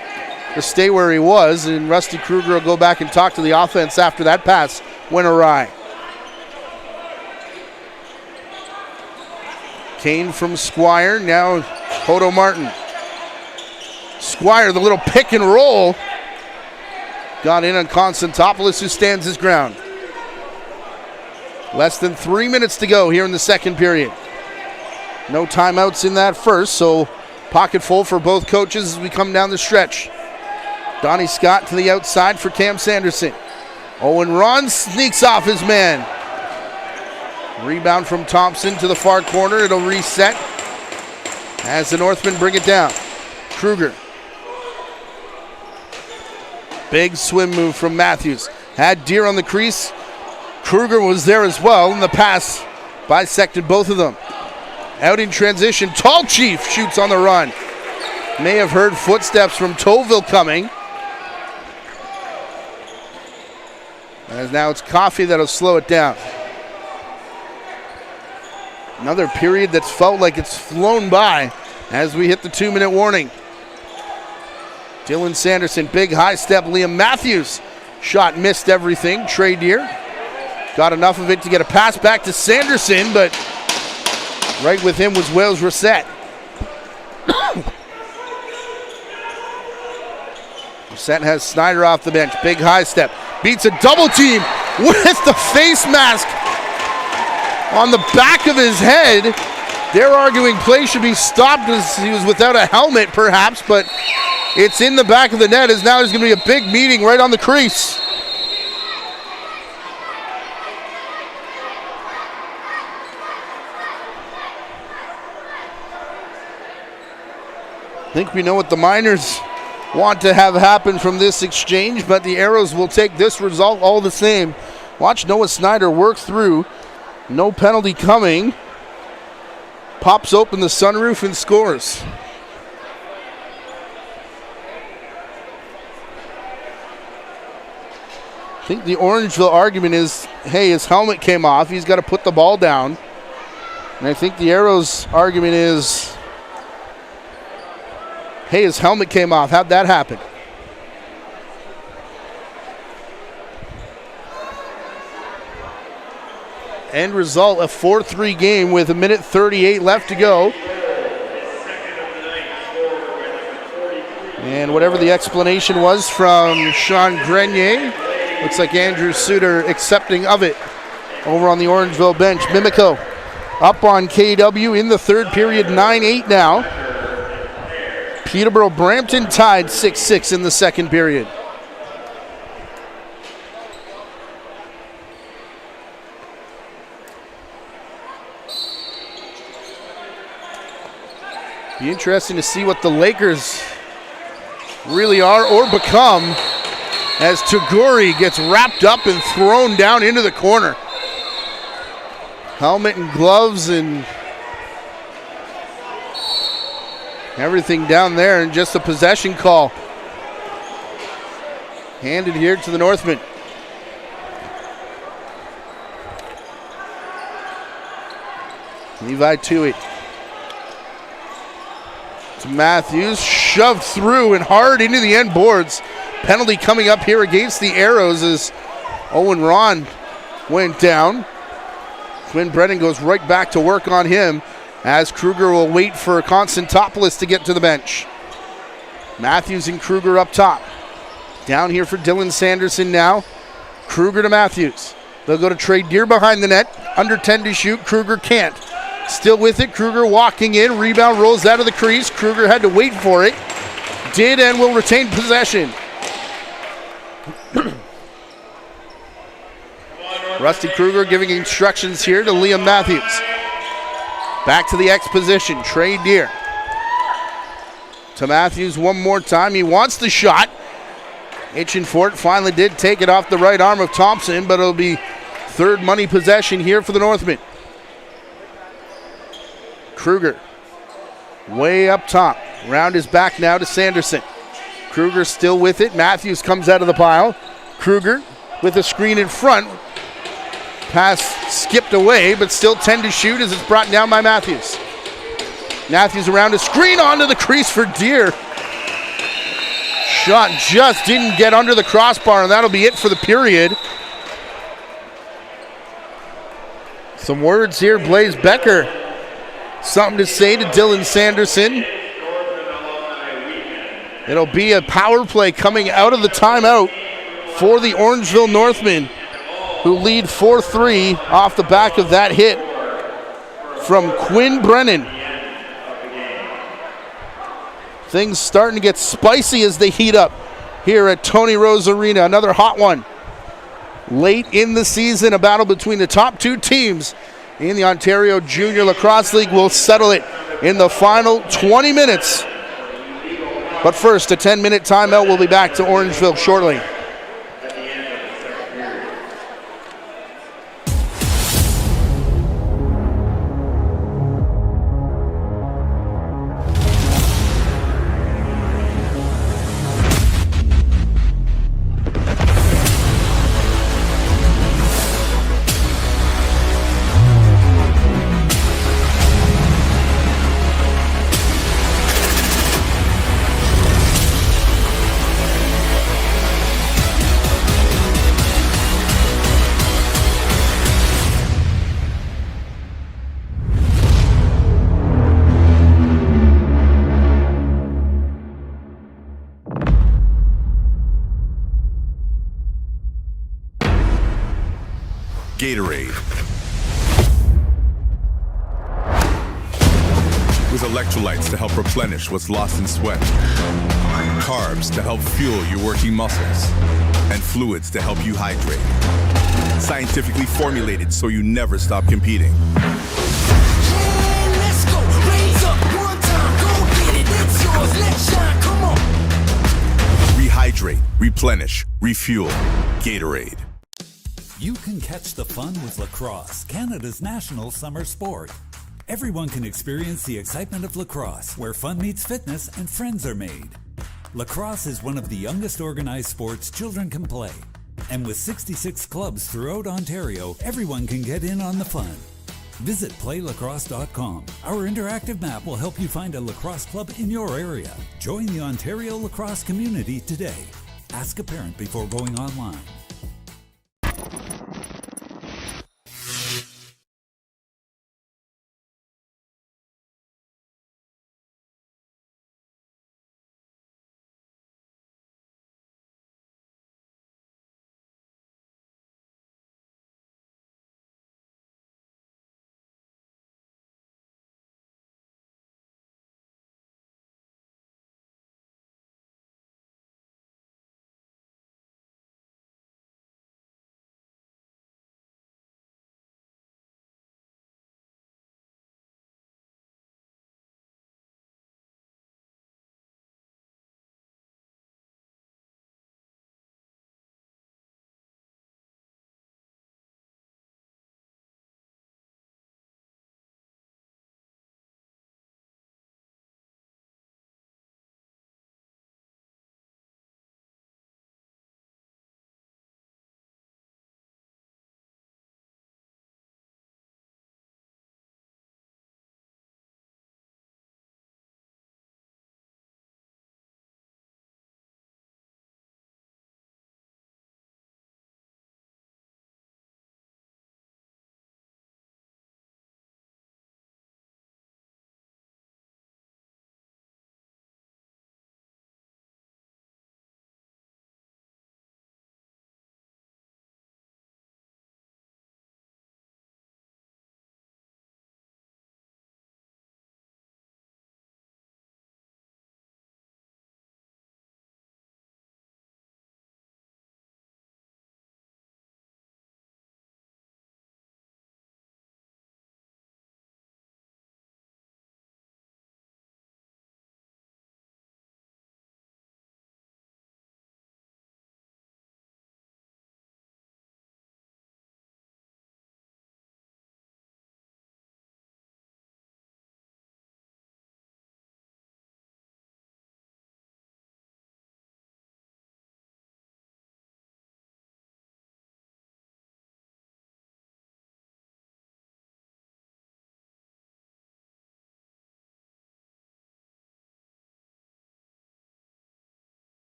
to stay where he was, and Rusty Kruger will go back and talk to the offense after that pass went awry. Kane from Squire, now Hodo Martin. Squire, the little pick and roll. got in on Konstantopoulos, who stands his ground. Less than 3 minutes to go here in the second period. No timeouts in that first, so pocket full for both coaches as we come down the stretch. Donnie Scott to the outside for Cam Sanderson. Owen Ron sneaks off his man. Rebound from Thompson to the far corner. It'll reset as the Northmen bring it down. Kruger. Big swim move from Matthews. Had Deere on the crease. Kruger was there as well, and the pass bisected both of them. Out in transition, Tall Chief shoots on the run. May have heard footsteps from Toville coming. As now it's Coffey that'll slow it down. Another period that's felt like it's flown by as we hit the 2-minute warning. Dylan Sanderson, big high step. Liam Matthews, shot missed everything. Trey Deere got enough of it to get a pass back to Sanderson, but right with him was Wales Reset. Reset has Snyder off the bench. Big high step. Beats a double team with the face mask on the back of his head. They're arguing play should be stopped as he was without a helmet perhaps, but it's in the back of the net as now there's going to be a big meeting right on the crease. I think we know what the Miners want to have happen from this exchange, but the Arrows will take this result all the same. Watch Noah Snyder work through. No penalty coming. Pops open the sunroof and scores. I think the Orangeville argument is, hey, his helmet came off. He's got to put the ball down. And I think the Arrows argument is, hey, his helmet came off. How'd that happen? End result, a 4-3 game with 1:38 left to go. And whatever the explanation was from Sean Grenier, looks like Andrew Suter accepting of it over on the Orangeville bench. Mimico up on KW in the third period, 9-8 now. Peterborough Brampton tied 6-6 in the second period. Be interesting to see what the Lakers really are or become as Taguri gets wrapped up and thrown down into the corner. Helmet and gloves and everything down there, and just a possession call handed here to the Northmen. Levi Toohey to Matthews, shoved through and hard into the end boards. Penalty coming up here against the Arrows as Owen Ron went down. Quinn Brennan goes right back to work on him as Kruger will wait for Konstantopoulos to get to the bench. Matthews and Kruger up top. Down here for Dylan Sanderson now. Kruger to Matthews. They'll go to Trey Deere behind the net. Under 10 to shoot. Kruger can't. Still with it. Kruger walking in. Rebound rolls out of the crease. Kruger had to wait for it. Did and will retain possession. Rusty Kruger giving instructions here to Liam Matthews. Back to the X position. Trey Deere to Matthews one more time. He wants the shot. Itching for it. Finally did take it off the right arm of Thompson, but it'll be third money possession here for the Northmen. Kruger way up top. Round his back now to Sanderson. Kruger still with it. Matthews comes out of the pile. Kruger with a screen in front. Pass skipped away, but still 10 to shoot as it's brought down by Matthews. Matthews around a screen onto the crease for Deere. Shot just didn't get under the crossbar, and that'll be it for the period. Some words here, Blaze Becker. Something to say to Dylan Sanderson. It'll be a power play coming out of the timeout for the Orangeville Northmen, who lead 4-3 off the back of that hit from Quinn Brennan. Things starting to get spicy as they heat up here at Tony Rose Arena. Another hot one. Late in the season, a battle between the top two teams in the Ontario Junior Lacrosse League will settle it in the final 20 minutes. But first, a 10-minute timeout. We'll be back to Orangeville shortly. Gatorade. With electrolytes to help replenish what's lost in sweat, carbs to help fuel your working muscles, and fluids to help you hydrate. Scientifically formulated so you never stop competing. Hey, let's go. Raise up one time. Go get it. It's yours. Let's shine. Come on. Rehydrate, replenish, refuel. Gatorade. You can catch the fun with lacrosse, Canada's national summer sport. Everyone can experience the excitement of lacrosse, where fun meets fitness and friends are made. Lacrosse is one of the youngest organized sports children can play. And with 66 clubs throughout Ontario, everyone can get in on the fun. Visit playlacrosse.com. Our interactive map will help you find a lacrosse club in your area. Join the Ontario lacrosse community today. Ask a parent before going online.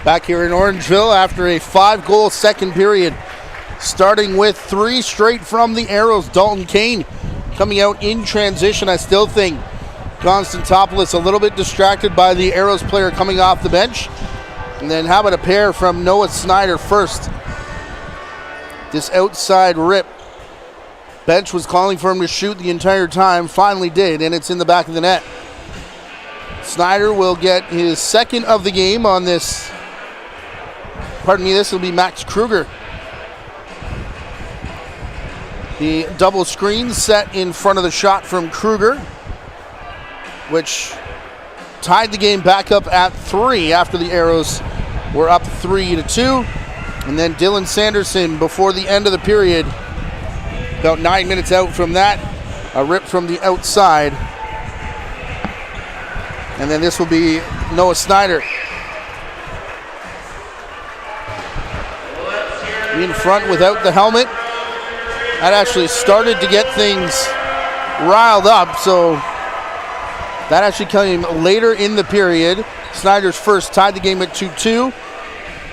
Back here in Orangeville after a 5-goal second period. Starting with 3 straight from the Arrows. Dalton Kane coming out in transition. I still think Konstantopoulos a little bit distracted by the Arrows player coming off the bench. And then how about a pair from Noah Snyder first? This outside rip. Bench was calling for him to shoot the entire time. Finally did, and it's in the back of the net. Snyder will get his second of the game on this. Pardon me, this will be Max Kruger. The double screen set in front of the shot from Kruger, which tied the game back up at 3 after the Arrows were up 3-2. And then Dylan Sanderson before the end of the period, about 9 minutes out from that, a rip from the outside. And then this will be Noah Snyder. In front without the helmet. That actually started to get things riled up, so that actually came later in the period. Snyder's first tied the game at 2-2.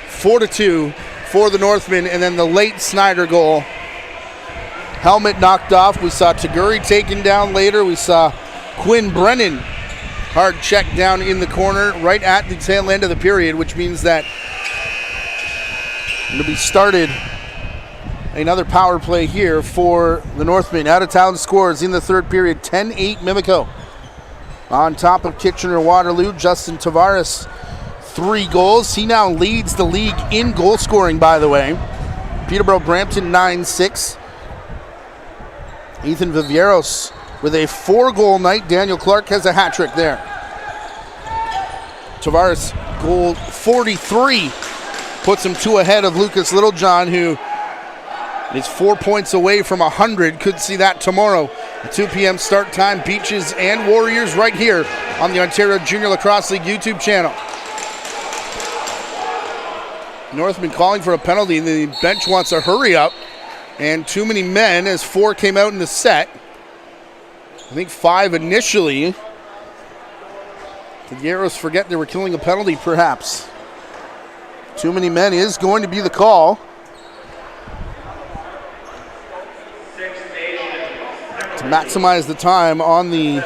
4-2 for the Northmen, and then the late Snyder goal. Helmet knocked off. We saw Taguri taken down later. We saw Quinn Brennan hard check down in the corner right at the tail end of the period, which means that it'll be started another power play here for the Northmen. Out of town scores in the third period. 10-8 Mimico. On top of Kitchener-Waterloo, Justin Tavares, 3 goals. He now leads the league in goal scoring, by the way. Peterborough-Brampton 9-6. Ethan Vivieros with a 4-goal night. Daniel Clark has a hat trick there. Tavares, goal 43, puts him 2 ahead of Lucas Littlejohn, who is 4 points away from 100. Could see that tomorrow. A 2 p.m. start time. Beaches and Warriors right here on the Ontario Junior Lacrosse League YouTube channel. Northman calling for a penalty. The bench wants a hurry up. And too many men as 4 came out in the set. I think 5 initially. Did the Arrows forget they were killing a penalty, perhaps? Too many men is going to be the call. To maximize the time on the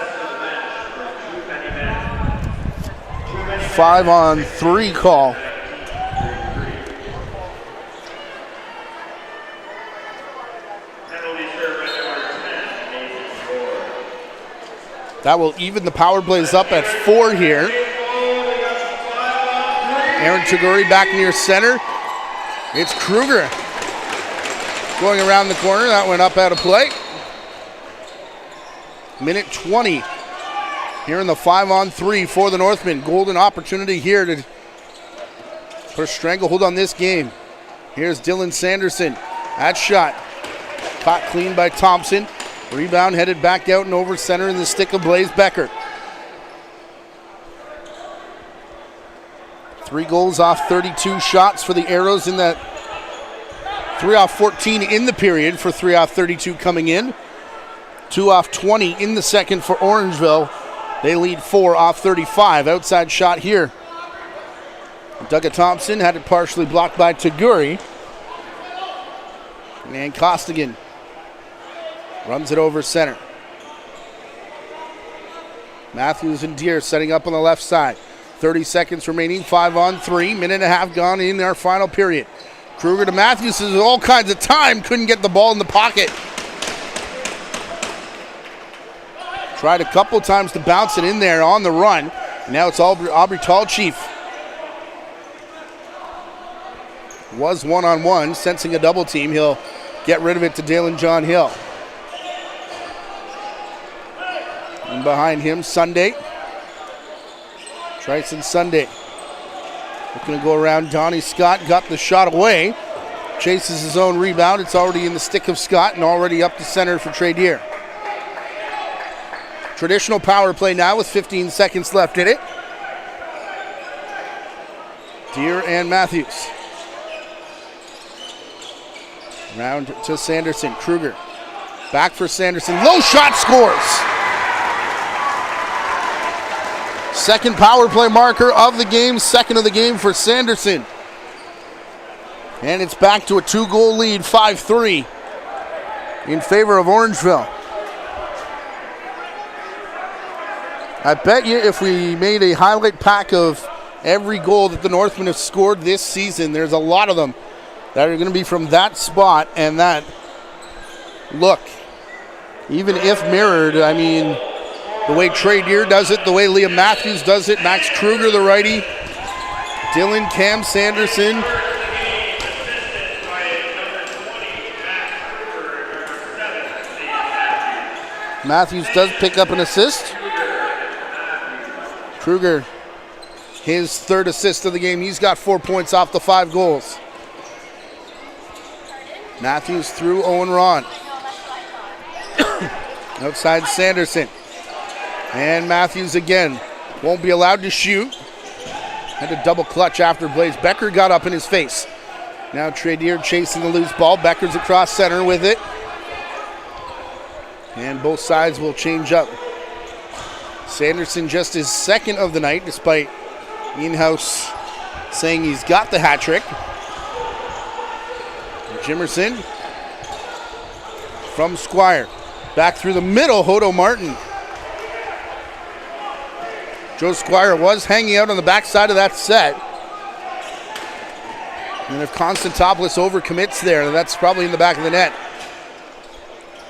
5-on-3 call. That will even the power plays up at 4 here. Aaron Taguri back near center. It's Kruger going around the corner. That went up out of play. Minute 20 here in the 5-on-3 for the Northmen. Golden opportunity here to put a stranglehold on this game. Here's Dylan Sanderson. That shot caught clean by Thompson. Rebound headed back out and over center in the stick of Blaze Becker. 3 goals off 32 shots for the Arrows in that 3 off 14 in the period for 3 off 32 coming in. 2 off 20 in the second for Orangeville. They lead 4 off 35. Outside shot here. Douglas Thompson had it partially blocked by Taguri. And Costigan runs it over center. Matthews and Deere setting up on the left side. 30 seconds remaining, 5-on-3. Minute and a half gone in our final period. Kruger to Matthews has all kinds of time. Couldn't get the ball in the pocket. Tried a couple times to bounce it in there on the run. Now it's Aubrey Tallchief. Was one-on-one, sensing a double team. He'll get rid of it to Dalen John Hill. And behind him, Sunday. Tryson Sunday. Looking to go around Donnie Scott. Got the shot away. Chases his own rebound. It's already in the stick of Scott and already up the center for Trey Deere. Traditional power play now with 15 seconds left in it. Deere and Matthews. Round to Sanderson. Kruger. Back for Sanderson. Low shot, scores. Second power play marker of the game, second of the game for Sanderson. And it's back to a 2-goal lead, 5-3 in favor of Orangeville. I bet you if we made a highlight pack of every goal that the Northmen have scored this season, there's a lot of them that are going to be from that spot and that look. Even if mirrored, I mean, the way Trey Deer does it, the way Liam Matthews does it, Max Kruger, the righty, Dylan Cam Sanderson. Matthews does pick up an assist. Kruger, his third assist of the game. He's got 4 points off the 5 goals. Matthews through Owen Ron. Outside Sanderson. And Matthews again. Won't be allowed to shoot. Had to double clutch after Blaze. Becker got up in his face. Now Trey Deer chasing the loose ball. Becker's across center with it. And both sides will change up. Sanderson just his second of the night, despite Inhouse saying he's got the hat trick. Jimerson from Squire. Back through the middle, Hodo Martin. Joe Squire was hanging out on the backside of that set. And if Constantopoulos overcommits there, that's probably in the back of the net.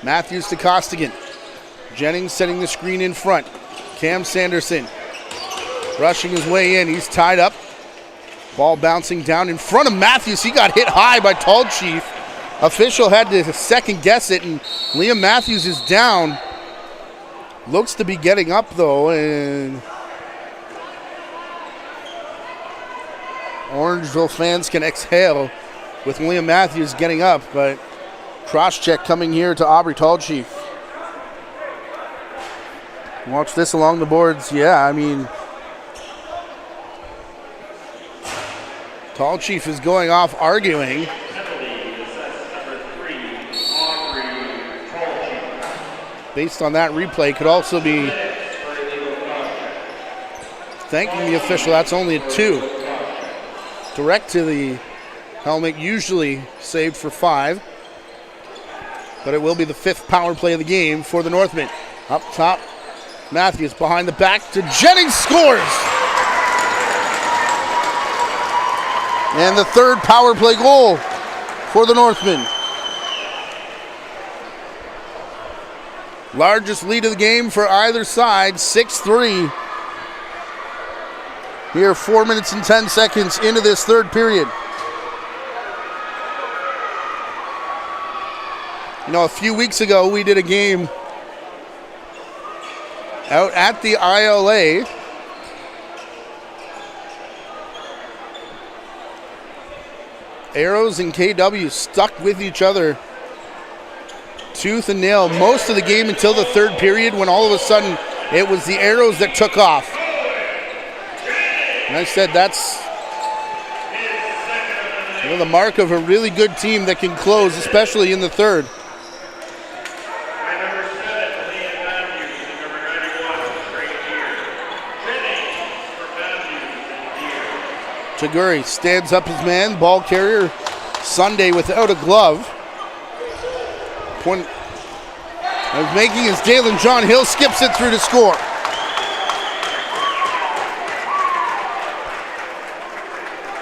Matthews to Costigan. Jennings setting the screen in front. Cam Sanderson rushing his way in. He's tied up. Ball bouncing down in front of Matthews. He got hit high by Tall Chief. Official had to second guess it, and Liam Matthews is down. Looks to be getting up though, and Orangeville fans can exhale with Liam Matthews getting up, but cross-check coming here to Aubrey Tall Chief. Watch this along the boards. Yeah, I mean, Tall Chief is going off arguing. Based on that replay, could also be thanking the official. That's only a 2. Direct to the helmet, usually saved for 5. But it will be the 5th power play of the game for the Northmen. Up top, Matthews behind the back to Jennings, scores! And the 3rd power play goal for the Northmen. Largest lead of the game for either side, 6-3. Here, 4 minutes and 10 seconds into this 3rd period. You know, a few weeks ago, we did a game out at the ILA. Arrows and KW stuck with each other tooth and nail most of the game until the 3rd period, when all of a sudden it was the Arrows that took off. And I said that's the mark of a really good team that can close, especially in the 3rd. Taguri stands up his man, ball carrier Sunday without a glove. Point of making is Dalen John Hill, skips it through to score.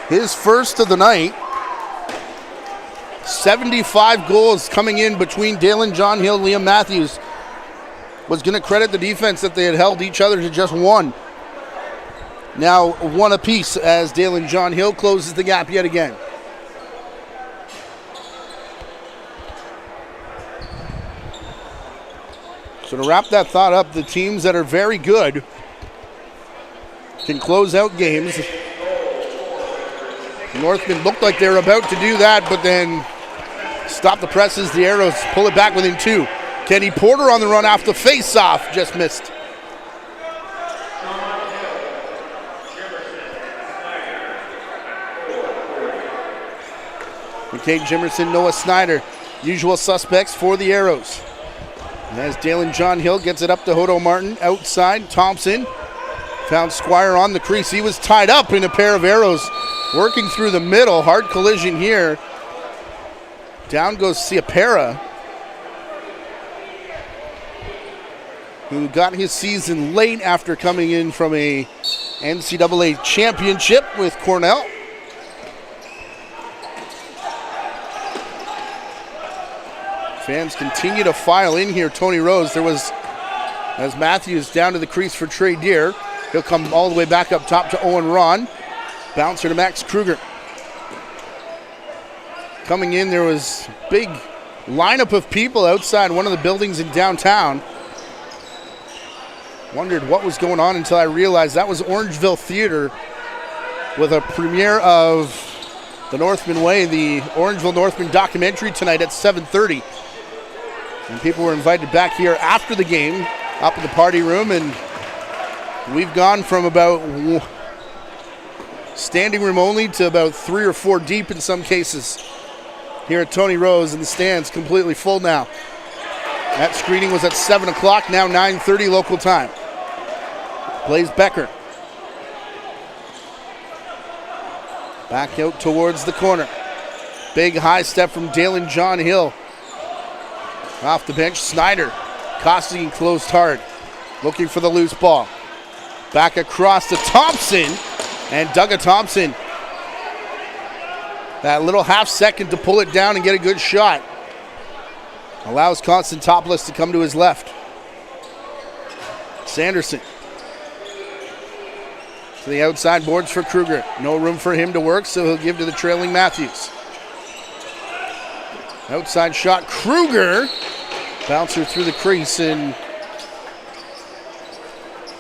His first of the night. 75 goals coming in between Dalen John Hill, Liam Matthews. Was going to credit the defense that they had held each other to just 1. Now 1 apiece as Dalen John Hill closes the gap yet again. So to wrap that thought up, the teams that are very good can close out games. The Northmen looked like they were about to do that, but then stop the presses. The Arrows pull it back within 2. Kenny Porter on the run off the face-off, just missed. McKay Jimerson, Noah Snyder, usual suspects for the Arrows. And as Dalen John Hill gets it up to Hodo Martin, outside, Thompson Found Squire on the crease. He was tied up in a pair of arrows, working through the middle. Hard collision here. Down goes Siapera, who got his season late after coming in from a NCAA championship with Cornell. Fans continue to file in here. Tony Rose, there was, as Matthews down to the crease for Trey Deer. He'll come all the way back up top to Owen Ron. Bouncer to Max Kruger. Coming in, there was a big lineup of people outside one of the buildings in downtown. Wondered what was going on until I realized that was Orangeville Theater with a premiere of The Northman Way, the Orangeville Northmen documentary tonight at 7:30. And people were invited back here after the game, up in the party room, and we've gone from about standing room only to about 3 or 4 deep in some cases. Here at Tony Rose, and the stands completely full now. That screening was at 7 o'clock, now 9:30 local time. Blaze Becker. Back out towards the corner. Big high step from Dalen John Hill. Off the bench, Snyder. Costigan closed hard, looking for the loose ball. Back across to Thompson, and Douglas Thompson. That little half second to pull it down and get a good shot. Allows Constantopoulos to come to his left. Sanderson. To the outside boards for Kruger. No room for him to work, so he'll give to the trailing Matthews. Outside shot, Kruger. Bouncer through the crease, and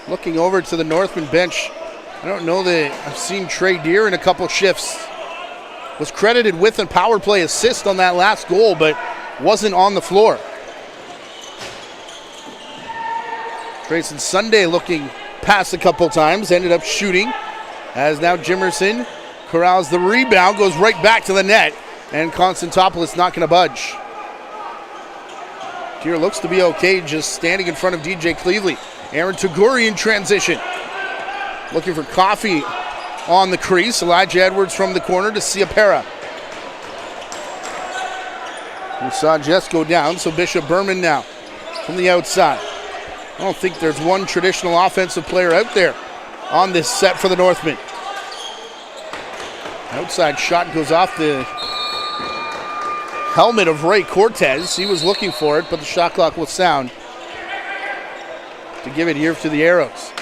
looking over to the Northman bench. I don't know that I've seen Trey Deer in a couple shifts. Was credited with a power play assist on that last goal, but wasn't on the floor. Grayson Sunday looking past a couple times, ended up shooting, as now Jimerson corrals the rebound, goes right back to the net, and Constantopoulos not going to budge. Deer looks to be okay, just standing in front of DJ Cleveley. Aaron Taguri in transition. Looking for Coffee on the crease. Elijah Edwards from the corner to Siapera. We saw Jess go down, so Bishop Berman now from the outside. I don't think there's one traditional offensive player out there on this set for the Northmen. Outside shot goes off the helmet of Ray Cortez. He was looking for it, but the shot clock will sound to give it here to the Arrows.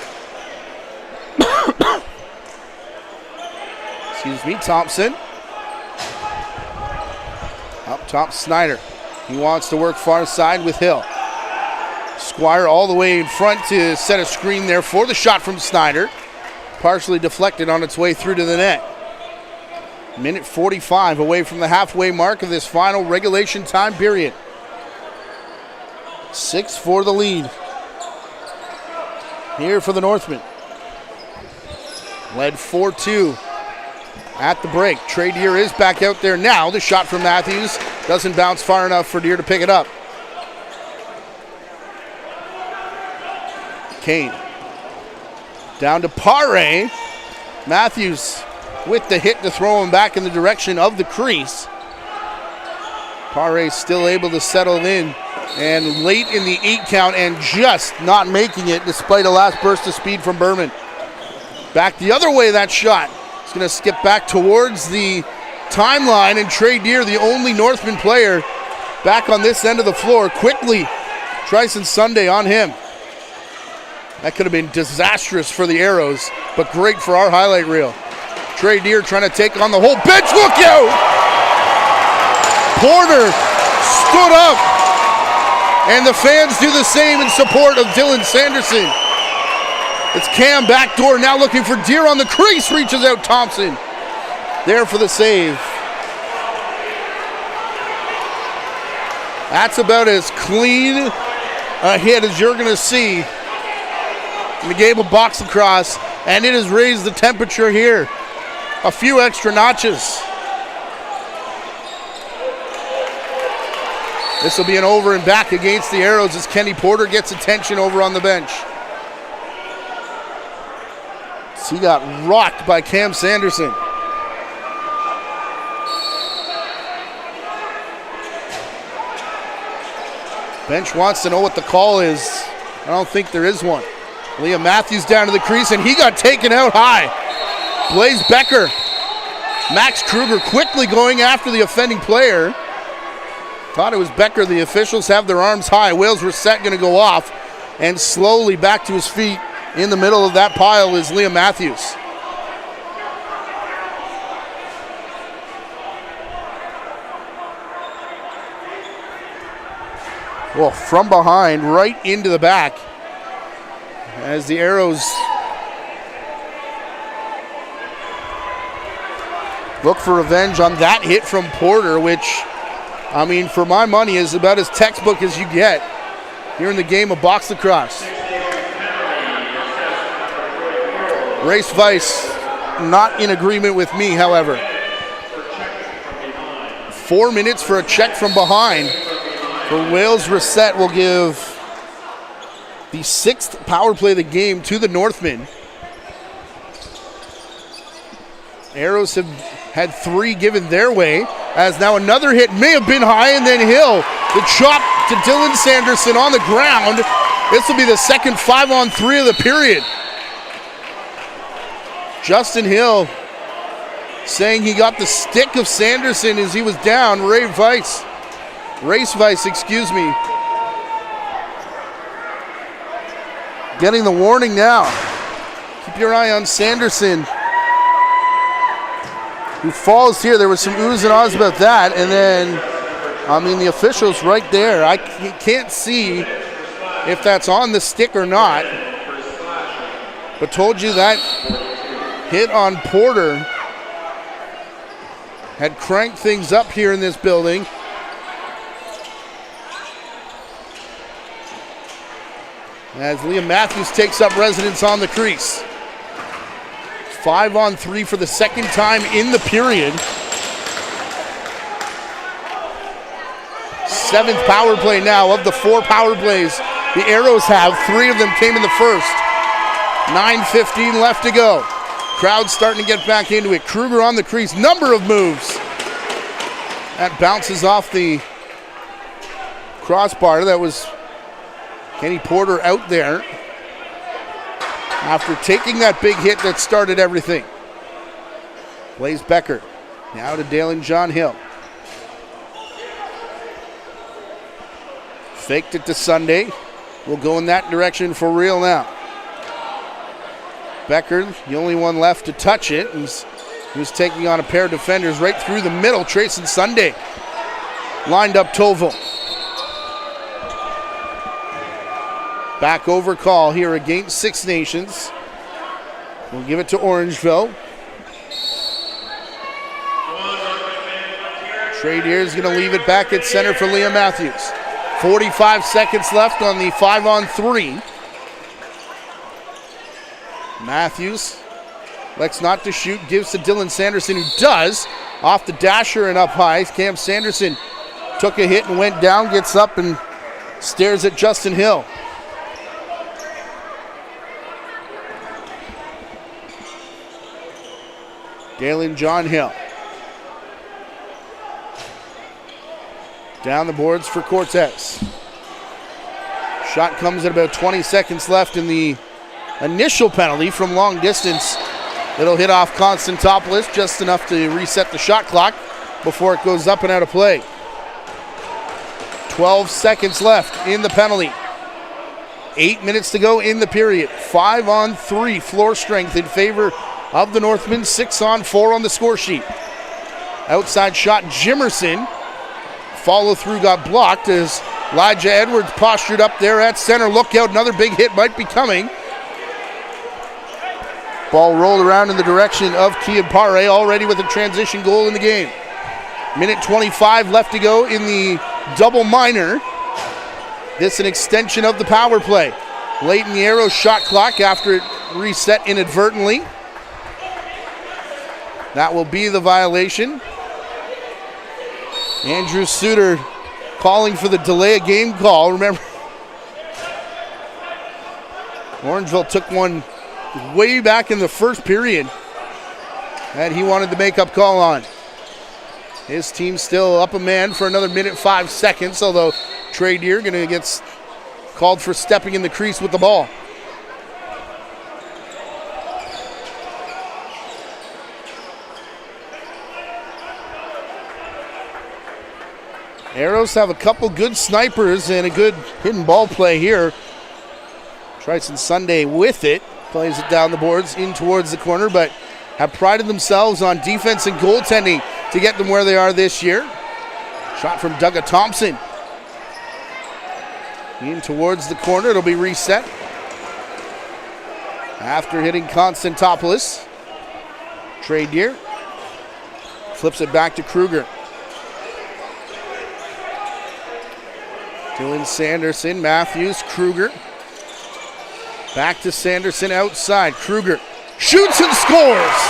Excuse me, Thompson. Up top, Snyder. He wants to work far side with Hill. Squire all the way in front to set a screen there for the shot from Snyder. Partially deflected on its way through to the net. Minute 45 away from the halfway mark of this final regulation time period. 6-4 the lead. Here for the Northmen. Led 4-2 at the break. Trey Deer is back out there now. The shot from Matthews doesn't bounce far enough for Deer to pick it up. Kane. Down to Pare. Matthews with the hit to throw him back in the direction of the crease. Pare still able to settle in, and late in the 8 count and just not making it despite a last burst of speed from Berman. Back the other way, that shot. It's going to skip back towards the timeline, and Trey Deer, the only Northman player back on this end of the floor. Quickly, Tryson Sunday on him. That could have been disastrous for the Arrows, but great for our highlight reel. Trey Deer trying to take on the whole bench. Look out! Porter stood up, and the fans do the same in support of Dylan Sanderson. It's Cam backdoor, now looking for Deer on the crease, reaches out Thompson. There for the save. That's about as clean a hit as you're going to see in the game of box lacrosse, and it has raised the temperature here a few extra notches. This will be an over and back against the Arrows as Kenny Porter gets attention over on the bench. He got rocked by Cam Sanderson. Bench wants to know what the call is. I don't think there is one. Liam Matthews down to the crease, and he got taken out high. Blaze Becker. Max Kruger quickly going after the offending player. Thought it was Becker. The officials have their arms high. Wales Reset going to go off, and slowly back to his feet in the middle of that pile is Liam Matthews. Well, from behind, right into the back, as the Arrows look for revenge on that hit from Porter, which, I mean, for my money, is about as textbook as you get here in the game of box lacrosse. Race Weiss not in agreement with me, however. 4 minutes for a check from behind. For Wales Reset will give the 6th power play of the game to the Northmen. Arrows have had 3 given their way, as now another hit may have been high, and then Hill, the chop to Dylan Sanderson on the ground. This will be the second 5-on-3 of the period. Justin Hill saying he got the stick of Sanderson as he was down. Race Weiss, excuse me. Getting the warning now. Keep your eye on Sanderson, who falls here. There was some oohs and ahs about that, and then, I mean, the officials right there. I can't see if that's on the stick or not, but told you that hit on Porter had cranked things up here in this building. As Liam Matthews takes up residence on the crease. 5-on-3 for the second time in the period. 7th power play now. Of the 4 power plays the Arrows have, 3 of them came in the first. 9:15 left to go. Crowd starting to get back into it. Kruger on the crease, number of moves. That bounces off the crossbar. That was Kenny Porter out there after taking that big hit that started everything. Blaze Becker now to Dalen John Hill. Faked it to Sunday. We'll go in that direction for real now. Becker, the only one left to touch it. He was taking on a pair of defenders right through the middle. Trayson Sunday lined up Toval. Back over call here against Six Nations. We'll give it to Orangeville. Trey Deere is going to leave it back at center for Liam Matthews. 45 seconds left on the 5-on-3. Matthews elects not to shoot, gives to Dylan Sanderson, who does. Off the dasher and up high. Cam Sanderson took a hit and went down, gets up and stares at Justin Hill. Dalen John Hill. Down the boards for Cortez. Shot comes at about 20 seconds left in the initial penalty from long distance. It'll hit off Constantopoulos, just enough to reset the shot clock before it goes up and out of play. 12 seconds left in the penalty. 8 minutes to go in the period. 5-on-3 floor strength in favor of the Northmen. 6-on-4 on the score sheet. Outside shot, Jimerson. Follow through got blocked as Elijah Edwards postured up there at center. Look out, another big hit might be coming. Ball rolled around in the direction of Kian Pare, already with a transition goal in the game. Minute 25 left to go in the double minor. This an extension of the power play. Late in the Arrows shot clock after it reset inadvertently. That will be the violation. Andrew Suter calling for the delay of game call. Remember, Orangeville took one way back in the first period that he wanted the makeup call on. His team still up a man for another minute 5 seconds, although Trey Deer going to get called for stepping in the crease with the ball. Arrows have a couple good snipers and a good hidden ball play here. Tryson Sunday with it, plays it down the boards in towards the corner, but have prided themselves on defense and goaltending to get them where they are this year. Shot from Douglas Thompson. In towards the corner, it'll be reset. After hitting Konstantopoulos, Trey Deer flips it back to Kruger. Dylan Sanderson, Matthews, Kruger. Back to Sanderson outside. Kruger shoots and scores.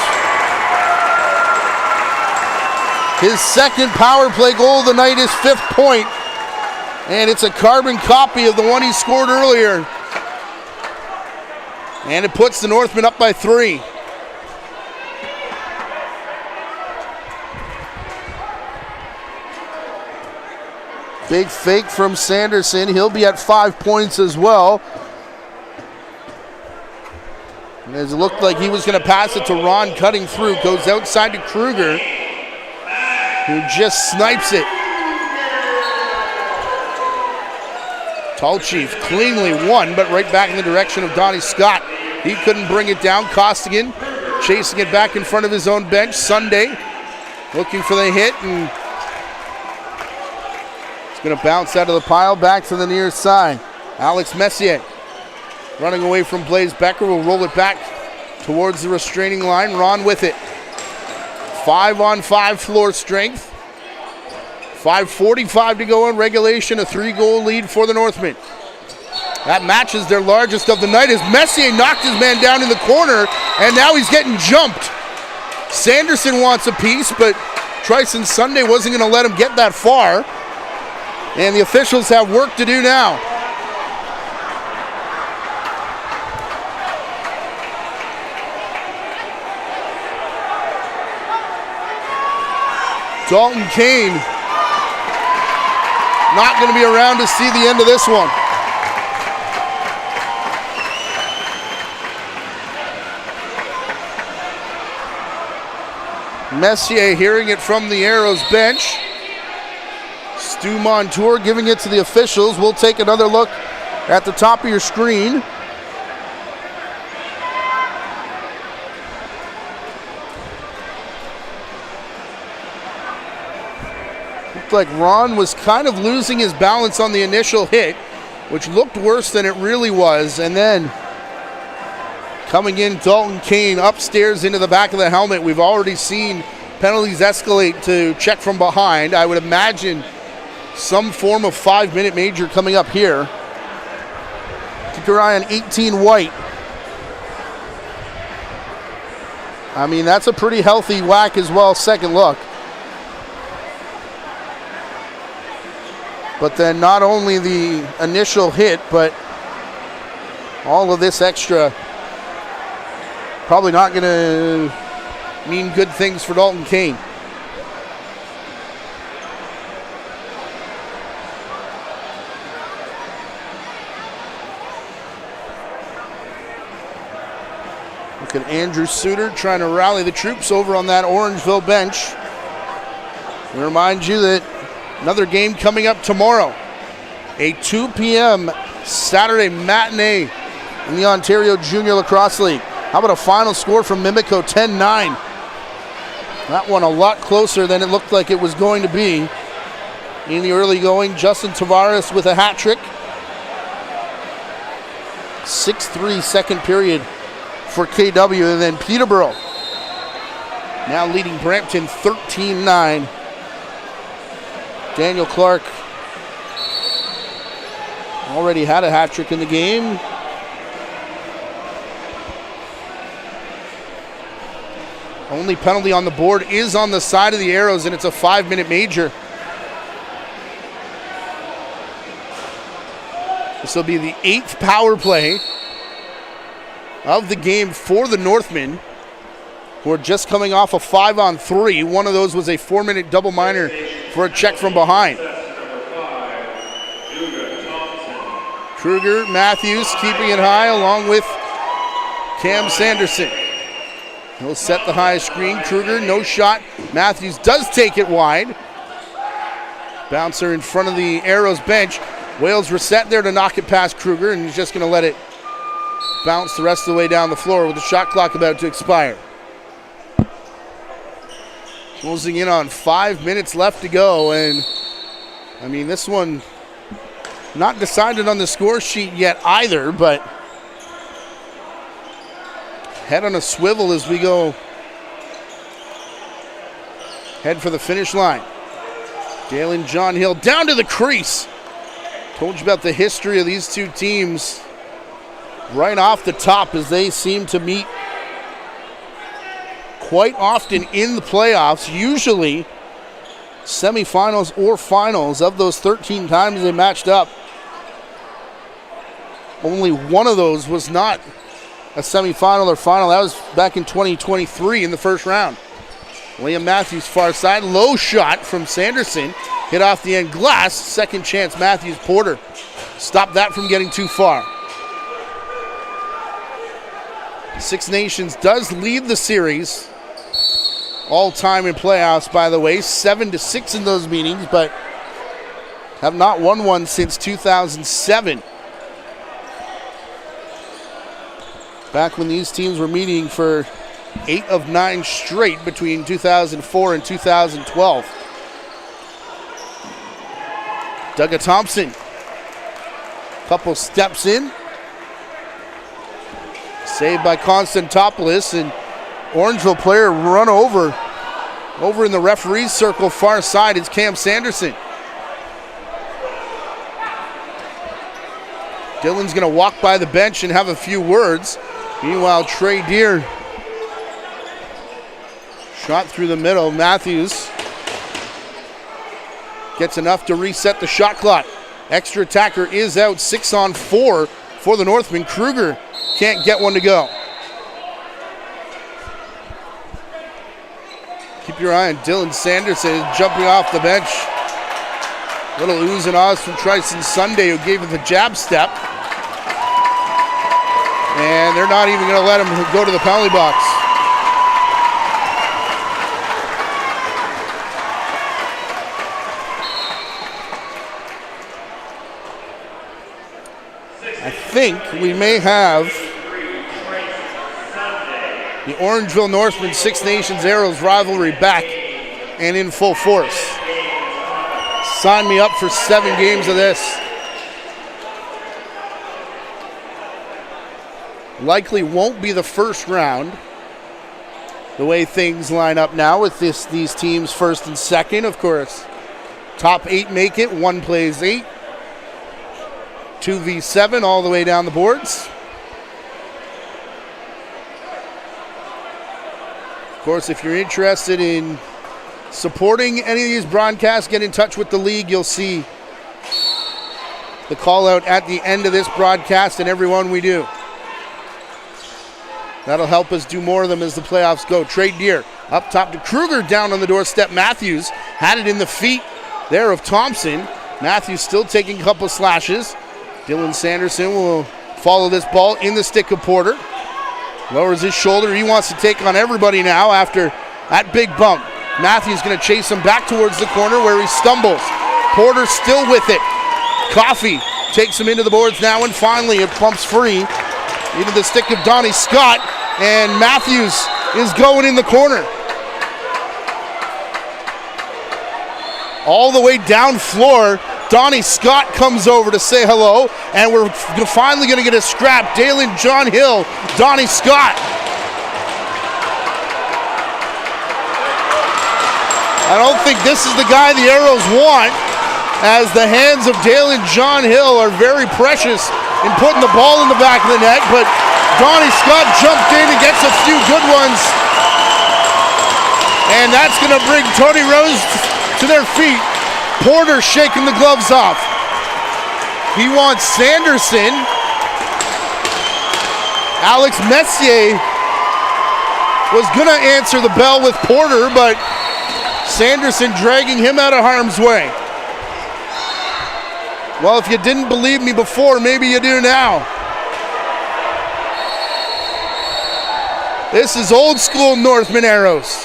His second power play goal of the night, his 5th point. And it's a carbon copy of the one he scored earlier. And it puts the Northmen up by 3. Big fake from Sanderson. He'll be at 5 points as well. And as it looked like he was going to pass it to Ron, cutting through. Goes outside to Kruger, who just snipes it. Tall Chief cleanly won, but right back in the direction of Donnie Scott. He couldn't bring it down. Costigan chasing it back in front of his own bench. Sunday looking for the hit, and it's going to bounce out of the pile back to the near side. Alex Messier running away from Blaze Becker will roll it back towards the restraining line. Ron with it. 5-on-5 floor strength. 5:45 to go in regulation. A 3-goal lead for the Northmen. That matches their largest of the night as Messier knocked his man down in the corner, and now he's getting jumped. Sanderson wants a piece, but Tryson Sunday wasn't going to let him get that far. And the officials have work to do now. Dalton Kane not going to be around to see the end of this one. Messier hearing it from the Arrows bench. Stu Montour giving it to the officials. We'll take another look at the top of your screen. Looked like Ron was kind of losing his balance on the initial hit, which looked worse than it really was. And then coming in, Dalton Kane upstairs into the back of the helmet. We've already seen penalties escalate to check from behind. I would imagine some form of 5-minute major coming up here. Keep your eye on 18 White. I mean, that's a pretty healthy whack as well, second look. But then not only the initial hit, but all of this extra probably not going to mean good things for Dalton Kane. Look at Andrew Suter trying to rally the troops over on that Orangeville bench. We remind you that another game coming up tomorrow. A 2 p.m. Saturday matinee in the Ontario Junior Lacrosse League. How about a final score from Mimico, 10-9. That one a lot closer than it looked like it was going to be. In the early going, Justin Tavares with a hat trick. 6-3 second period for KW, and then Peterborough now leading Brampton 13-9. Daniel Clark already had a hat trick in the game. Only penalty on the board is on the side of the Arrows, and it's a 5-minute major. This will be the 8th power play of the game for the Northmen, who are just coming off a 5-on-3. One of those was a 4-minute double minor for a check from behind. Kruger, Matthews keeping it high along with Cam Sanderson. He'll set the high screen. Kruger, no shot. Matthews does take it wide. Bouncer in front of the Arrows bench. Wales reset there to knock it past Kruger, and he's just going to let it bounce the rest of the way down the floor with the shot clock about to expire. Closing in on 5 minutes left to go, and I mean, this one not decided on the score sheet yet either, but head on a swivel as we go head for the finish line. Dalen John Hill down to the crease. Told you about the history of these two teams right off the top, as they seem to meet quite often in the playoffs, usually semifinals or finals. Of those 13 times they matched up, only one of those was not a semifinal or final. That was back in 2023 in the first round. Liam Matthews far side, low shot from Sanderson, hit off the end glass. Second chance Matthews. Porter stopped that from getting too far. Six Nations does lead the series all time in playoffs, by the way, 7-6 in those meetings, but have not won one since 2007. Back when these teams were meeting for 8 of 9 straight between 2004 and 2012. Douglas Thompson, couple steps in. Saved by Konstantopoulos, and Orangeville player run over. Over in the referee's circle, far side, is Cam Sanderson. Dylan's gonna walk by the bench and have a few words. Meanwhile, Trey Deere shot through the middle. Matthews gets enough to reset the shot clock. Extra attacker is out, 6-on-4 for the Northmen. Kruger can't get one to go. Keep your eye on Dylan Sanderson jumping off the bench. Little oohs and ahs from Tryson Sunday, who gave it the jab step. And they're not even going to let him go to the penalty box. I think we may have the Orangeville Northmen Six Nations Arrows rivalry back and in full force. Sign me up for 7 games of this. Likely won't be the first round, the way things line up now with these teams first and second. Of course, top 8 make it, 1 plays 8. 2v7 all the way down the boards. Of course, if you're interested in supporting any of these broadcasts, get in touch with the league. You'll see the call out at the end of this broadcast and every one we do. That'll help us do more of them as the playoffs go. Trey Deere up top to Kruger, down on the doorstep. Matthews had it in the feet there of Thompson. Matthews still taking a couple slashes. Dylan Sanderson will follow this ball in the stick of Porter. Lowers his shoulder. He wants to take on everybody now after that big bump. Matthews going to chase him back towards the corner where he stumbles. Porter still with it. Coffey takes him into the boards now, and finally it pumps free into the stick of Donnie Scott, and Matthews is going in the corner. All the way down floor, Donnie Scott comes over to say hello, and we're finally going to get a scrap. Dalen John Hill, Donnie Scott. I don't think this is the guy the Arrows want, as the hands of Dalen John Hill are very precious in putting the ball in the back of the net, but Donnie Scott jumped in and gets a few good ones. And that's going to bring Tony Rose to their feet. Porter shaking the gloves off. He wants Sanderson Alex Messier was going to answer the bell with Porter, but Sanderson dragging him out of harm's way. Well, if you didn't believe me before, maybe you do now. This is old school Northmen arrows.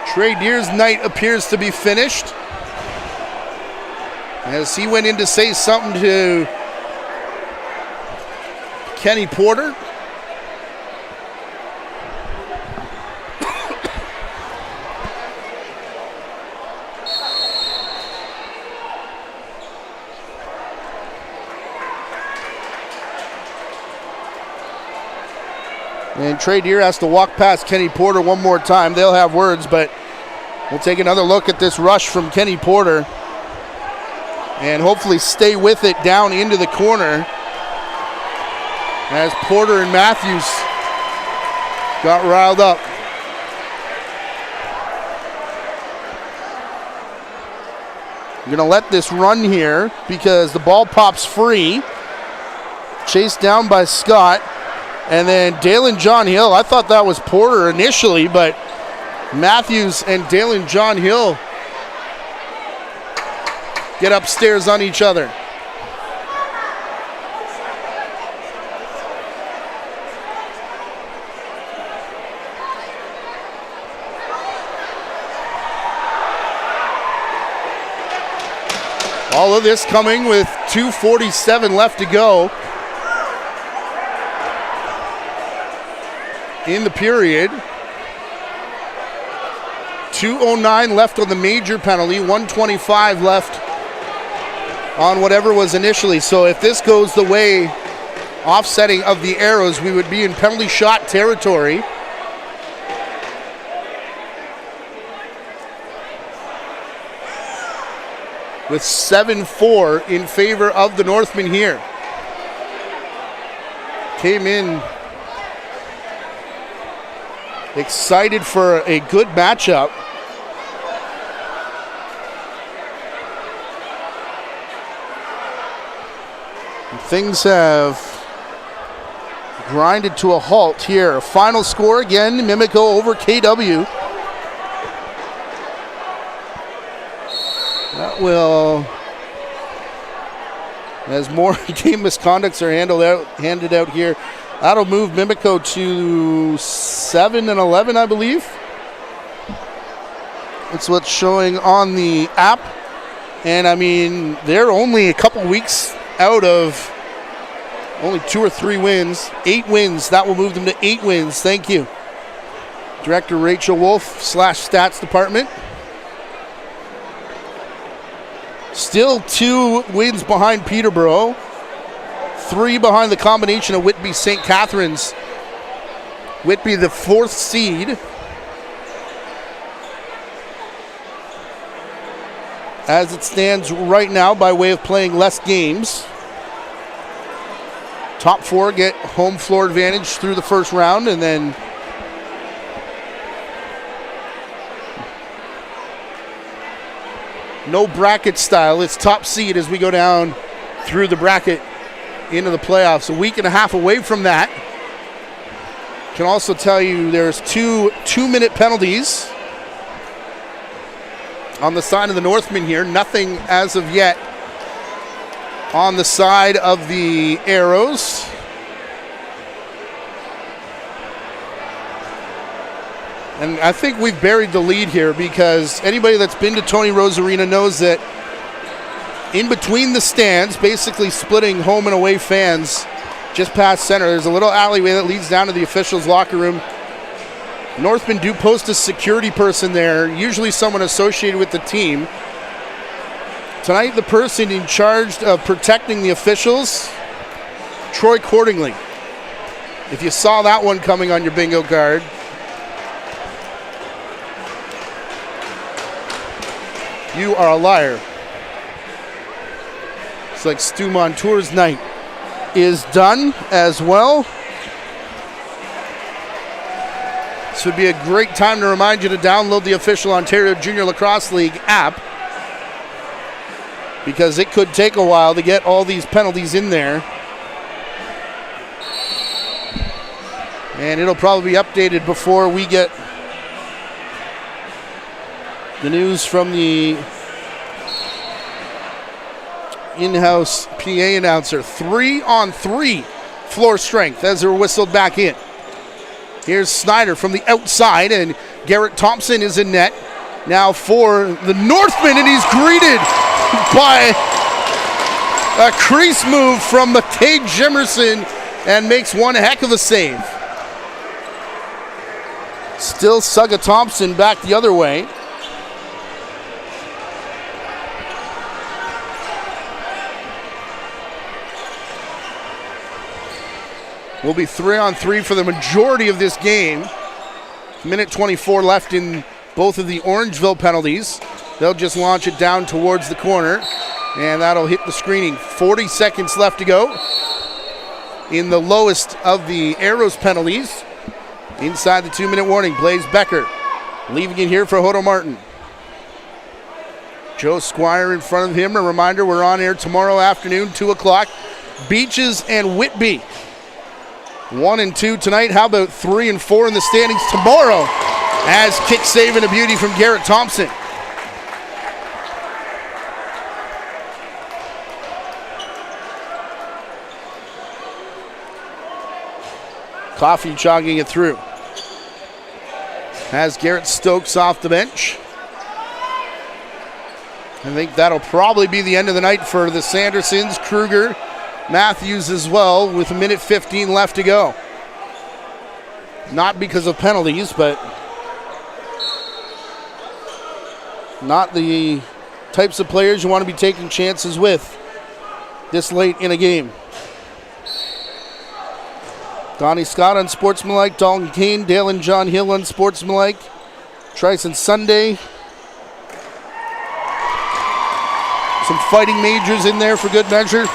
Trey Deer's night appears to be finished, as he went in to say something to Kenny Porter. And Trey Deer has to walk past Kenny Porter one more time. They'll have words, but we'll take another look at this rush from Kenny Porter and hopefully stay with it down into the corner as Porter and Matthews got riled up. You're going to let this run here because the ball pops free. Chased down by Scott. And then Dalen John Hill, I thought that was Porter initially, but Matthews and Dalen John Hill get upstairs on each other. All of this coming with 2:47 left to go in the period. 2:09 left on the major penalty, 1:25 left on whatever was initially. So if this goes the way offsetting of the arrows, we would be in penalty shot territory. With 7-4 in favor of the Northmen here. Came in excited for a good matchup. And things have grinded to a halt here. Final score again, Mimico over KW. That will, as more game misconducts are handed out here, that'll move Mimico to 7-11, I believe. That's what's showing on the app. And I mean, they're only a couple weeks out of only 2 or 3 wins. 8 wins, that will move them to 8 wins. Thank you, Director Rachel Wolf / Stats Department. Still 2 wins behind Peterborough. 3 behind the combination of Whitby St. Catharines. Whitby the 4th seed. As it stands right now by way of playing less games. Top 4 get home floor advantage through the first round, and then no bracket style. It's top seed as we go down through the bracket into the playoffs. A week and a half away from that. Can also tell you there's 2 2-minute penalties on the side of the Northmen here. Nothing as of yet on the side of the Arrows. And I think we've buried the lead here because anybody that's been to Tony Rose Arena knows that in between the stands, basically splitting home and away fans just past center, there's a little alleyway that leads down to the officials' locker room. Northmen do post a security person there, usually someone associated with the team. Tonight, the person in charge of protecting the officials, Troy Cordingley. If you saw that one coming on your bingo card. You are a liar. It's like Stu Montour's night is done as well. This would be a great time to remind you to download the official Ontario Junior Lacrosse League app, because it could take a while to get all these penalties in there. And it'll probably be updated before we get the news from the in-house PA announcer. 3-on-3 floor strength as they're whistled back in. Here's Snyder from the outside, and Garrett Thompson is in net. Now for the Northmen, and he's greeted by a crease move from Matej Jimerson and makes one heck of a save. Still Sugga Thompson back the other way. Will be 3-on-3 for the majority of this game. Minute 24 left in both of the Orangeville penalties. They'll just launch it down towards the corner, and that'll hit the screening. 40 seconds left to go in the lowest of the Arrows penalties. Inside the 2-minute warning, Blaze Becker leaving it here for Hodo Martin. Joe Squire in front of him. A reminder, we're on air tomorrow afternoon, 2 o'clock. Beaches and Whitby. 1 and 2 tonight. How about 3 and 4 in the standings tomorrow? As kick save and a beauty from Garrett Thompson. Coffey jogging it through. Has Garrett Stokes off the bench. I think that'll probably be the end of the night for the Sandersons. Kruger, Matthews as well, with 1:15 left to go. Not because of penalties, but not the types of players you want to be taking chances with this late in a game. Donnie Scott unsportsmanlike, Dalton Kane, Dale and John Hill unsportsmanlike, Tryson Sunday. Some fighting majors in there for good measure.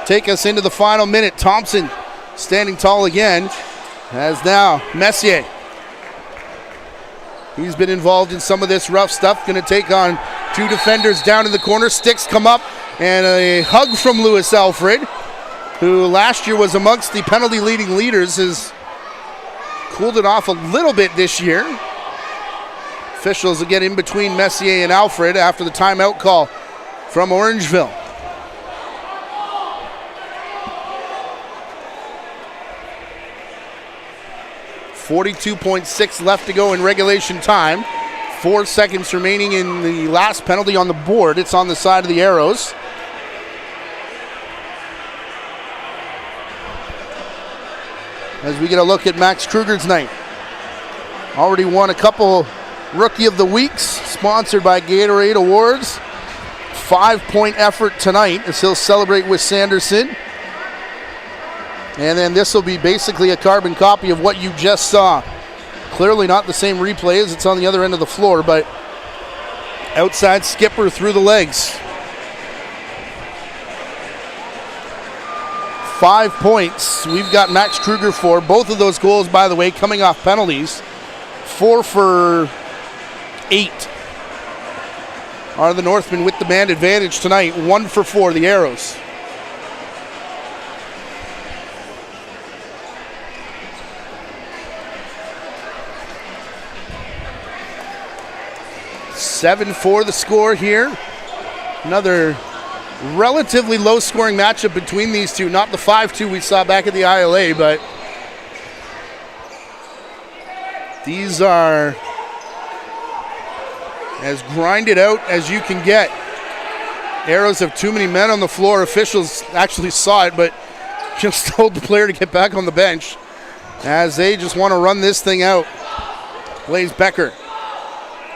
Take us into the final minute. Thompson standing tall again, as now Messier. He's been involved in some of this rough stuff. Going to take on 2 defenders down in the corner. Sticks come up, and a hug from Lewis Alfred, who last year was amongst the penalty leading leaders, has cooled it off a little bit this year. Officials will get in between Messier and Alfred after the timeout call from Orangeville. .6 left to go in regulation time. 4 seconds remaining in the last penalty on the board. It's on the side of the Arrows. As we get a look at Max Kruger's night. Already won a couple Rookie of the Weeks, sponsored by Gatorade Awards. 5-point effort tonight as he'll celebrate with Sanderson. And then this will be basically a carbon copy of what you just saw. Clearly not the same replay as it's on the other end of the floor, but outside skipper through the legs. 5 points we've got Max Kruger for. Both of those goals, by the way, coming off penalties. 4 for 8 are the Northmen with the man advantage tonight. 1 for 4, the Arrows. .7-4 the score here. Another relatively low-scoring matchup between these two. Not the 5-2 we saw back at the ILA, but these are as grinded out as you can get. Arrows have too many men on the floor. Officials actually saw it, but just told the player to get back on the bench as they just want to run this thing out. Blaze Becker.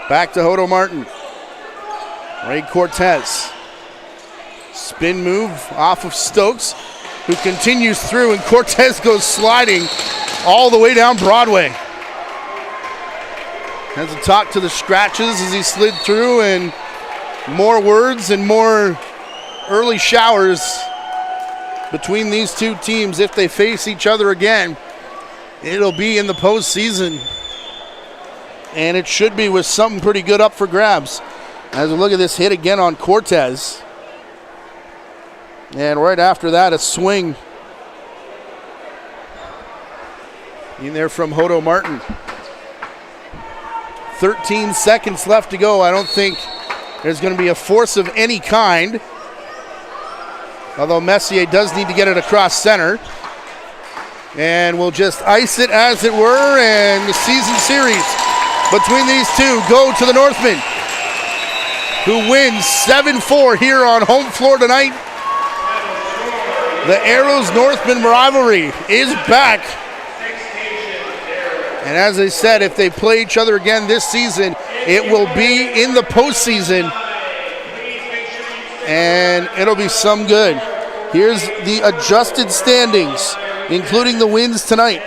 Back to Hodo Martin. Ray Cortez. Spin move off of Stokes, who continues through, and Cortez goes sliding all the way down Broadway. Has a talk to the scratches as he slid through, and more words and more early showers between these two teams. If they face each other again, it'll be in the postseason. And it should be with something pretty good up for grabs. As we look at this hit again on Cortez. And right after that, a swing In there from Hodo Martin. 13 seconds left to go. I don't think there's going to be a force of any kind. Although Messier does need to get it across center. And we'll just ice it as it were. And the season series between these two go to the Northmen, who wins 7-4 here on home floor tonight. The Arrows Northmen rivalry is back. And as I said, if they play each other again this season, it will be in the postseason. And it'll be some good. Here's the adjusted standings, including the wins tonight.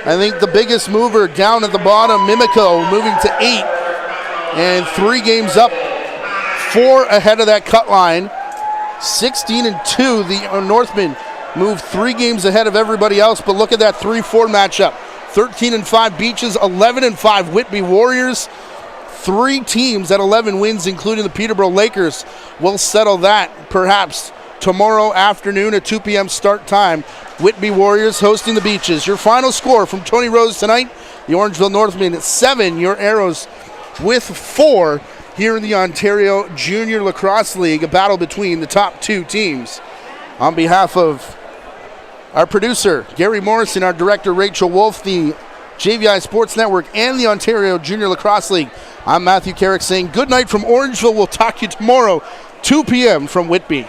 I think the biggest mover down at the bottom, Mimico, moving to 8 and 3 games up, 4 ahead of that cut line. 16-2, the Northmen move 3 games ahead of everybody else, but look at that 3-4 matchup. 13-5 Beaches, 11-5 Whitby Warriors. 3 teams at 11 wins, including the Peterborough Lakers. We'll settle that perhaps tomorrow afternoon at 2 p.m. start time. Whitby Warriors hosting the Beaches. Your final score from Tony Rose tonight, the Orangeville Northmen at 7, your Arrows with 4 here in the Ontario Junior Lacrosse League, a battle between the top 2 teams. On behalf of our producer, Gary Morrison, our director, Rachel Wolf, the JVI Sports Network, and the Ontario Junior Lacrosse League, I'm Matthew Carrick saying good night from Orangeville. We'll talk to you tomorrow, 2 p.m. from Whitby.